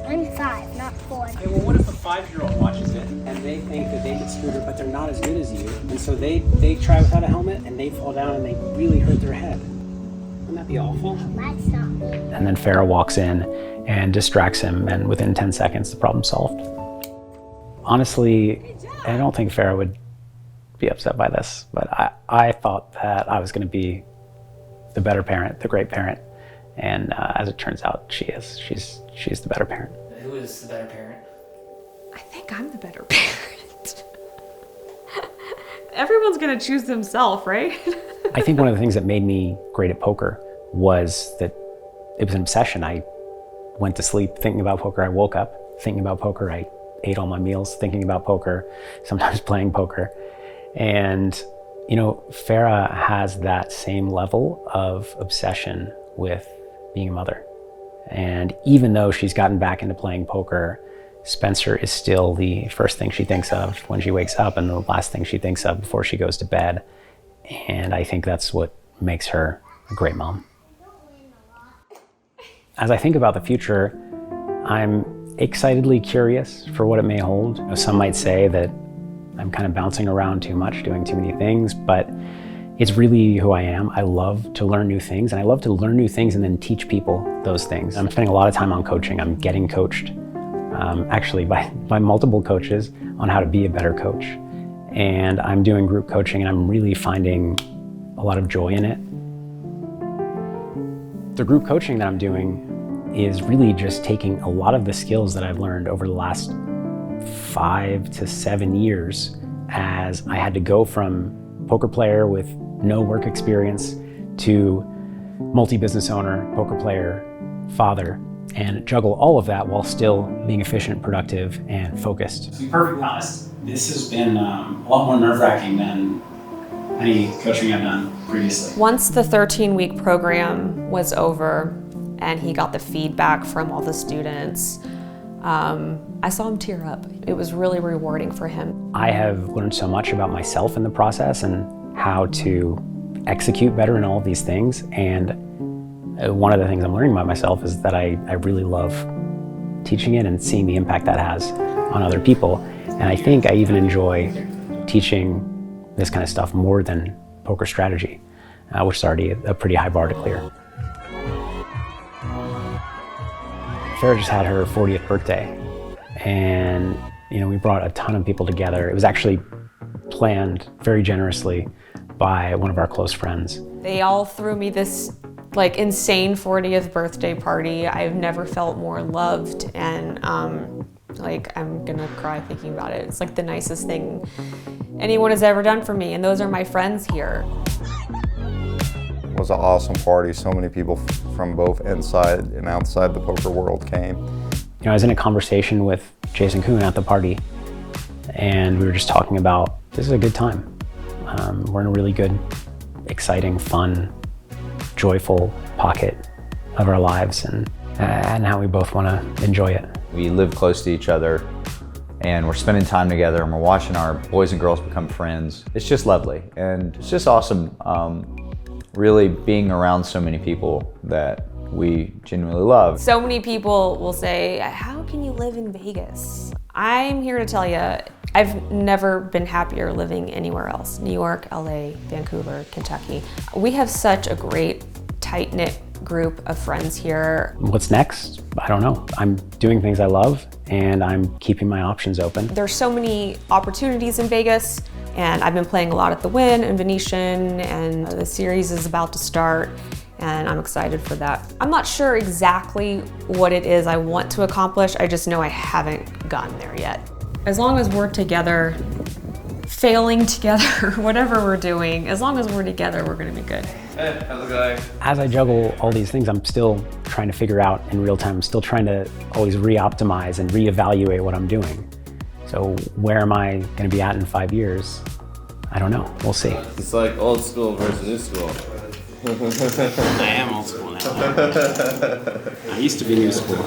Speaker 22: I'm 5, not 4.
Speaker 1: Okay, well, what if a 5-year-old watches it and they think that they can scooter, but they're not as good as you, and so they try without a helmet and they fall down and they really hurt their head? Wouldn't that be awful?
Speaker 22: That's not me.
Speaker 1: And then Farah walks in and distracts him, and within 10 seconds, the problem's solved. Honestly, I don't think Farah would be upset by this, but I thought that I was going to be the better parent, the great parent, and as it turns out, she is. She's the better parent.
Speaker 9: Who is the better parent?
Speaker 14: I think I'm the better parent. Everyone's gonna choose themselves, right?
Speaker 1: I think one of the things that made me great at poker was that it was an obsession. I went to sleep thinking about poker. I woke up thinking about poker. I ate all my meals thinking about poker, sometimes playing poker. And, you know, Farah has that same level of obsession with being a mother. And even though she's gotten back into playing poker, Spencer is still the first thing she thinks of when she wakes up and the last thing she thinks of before she goes to bed. And I think that's what makes her a great mom. As I think about the future, I'm excitedly curious for what it may hold. You know, some might say that I'm kind of bouncing around too much, doing too many things, but it's really who I am. I love to learn new things, and I love to learn new things and then teach people those things. I'm spending a lot of time on coaching. I'm getting coached, actually by multiple coaches on how to be a better coach. And I'm doing group coaching, and I'm really finding a lot of joy in it. The group coaching that I'm doing is really just taking a lot of the skills that I've learned over the last 5 to 7 years, as I had to go from poker player with no work experience to multi-business owner, poker player, father, and juggle all of that while still being efficient, productive, and focused. To be perfectly honest, this has been a lot more nerve-wracking than any coaching I've done previously.
Speaker 14: Once the 13-week program was over and he got the feedback from all the students, I saw him tear up. It was really rewarding for him.
Speaker 1: I have learned so much about myself in the process and how to execute better in all of these things. And one of the things I'm learning about myself is that I really love teaching it and seeing the impact that has on other people. And I think I even enjoy teaching this kind of stuff more than poker strategy, which is already a pretty high bar to clear. Farah just had her 40th birthday, and we brought a ton of people together. It was actually planned very generously by one of our close friends.
Speaker 14: They all threw me this insane 40th birthday party. I've never felt more loved, and I'm gonna cry thinking about it. It's the nicest thing anyone has ever done for me, and those are my friends here.
Speaker 5: It was an awesome party. So many people from both inside and outside the poker world came.
Speaker 1: I was in a conversation with Jason Kuhn at the party, and we were just talking about, this is a good time. We're in a really good, exciting, fun, joyful pocket of our lives, and how we both want to enjoy it.
Speaker 10: We live close to each other, and we're spending time together, and we're watching our boys and girls become friends. It's just lovely, and it's just awesome really being around so many people that we genuinely love.
Speaker 14: So many people will say, how can you live in Vegas? I'm here to tell you, I've never been happier living anywhere else. New York, LA, Vancouver, Kentucky. We have such a great, tight-knit group of friends here.
Speaker 1: What's next? I don't know. I'm doing things I love, and I'm keeping my options open.
Speaker 14: There's so many opportunities in Vegas, and I've been playing a lot at the Wynn and Venetian, and the series is about to start, and I'm excited for that. I'm not sure exactly what it is I want to accomplish, I just know I haven't gotten there yet. As long as we're together, failing together, whatever we're doing, as long as we're together, we're gonna be good.
Speaker 18: Hey, how's it going?
Speaker 1: As I juggle all these things, I'm still trying to figure out in real time. I'm still trying to always re-optimize and reevaluate what I'm doing. So where am I going to be at in 5 years? I don't know. We'll see.
Speaker 9: It's like old school versus new school.
Speaker 1: I am old school now. I used to be new school.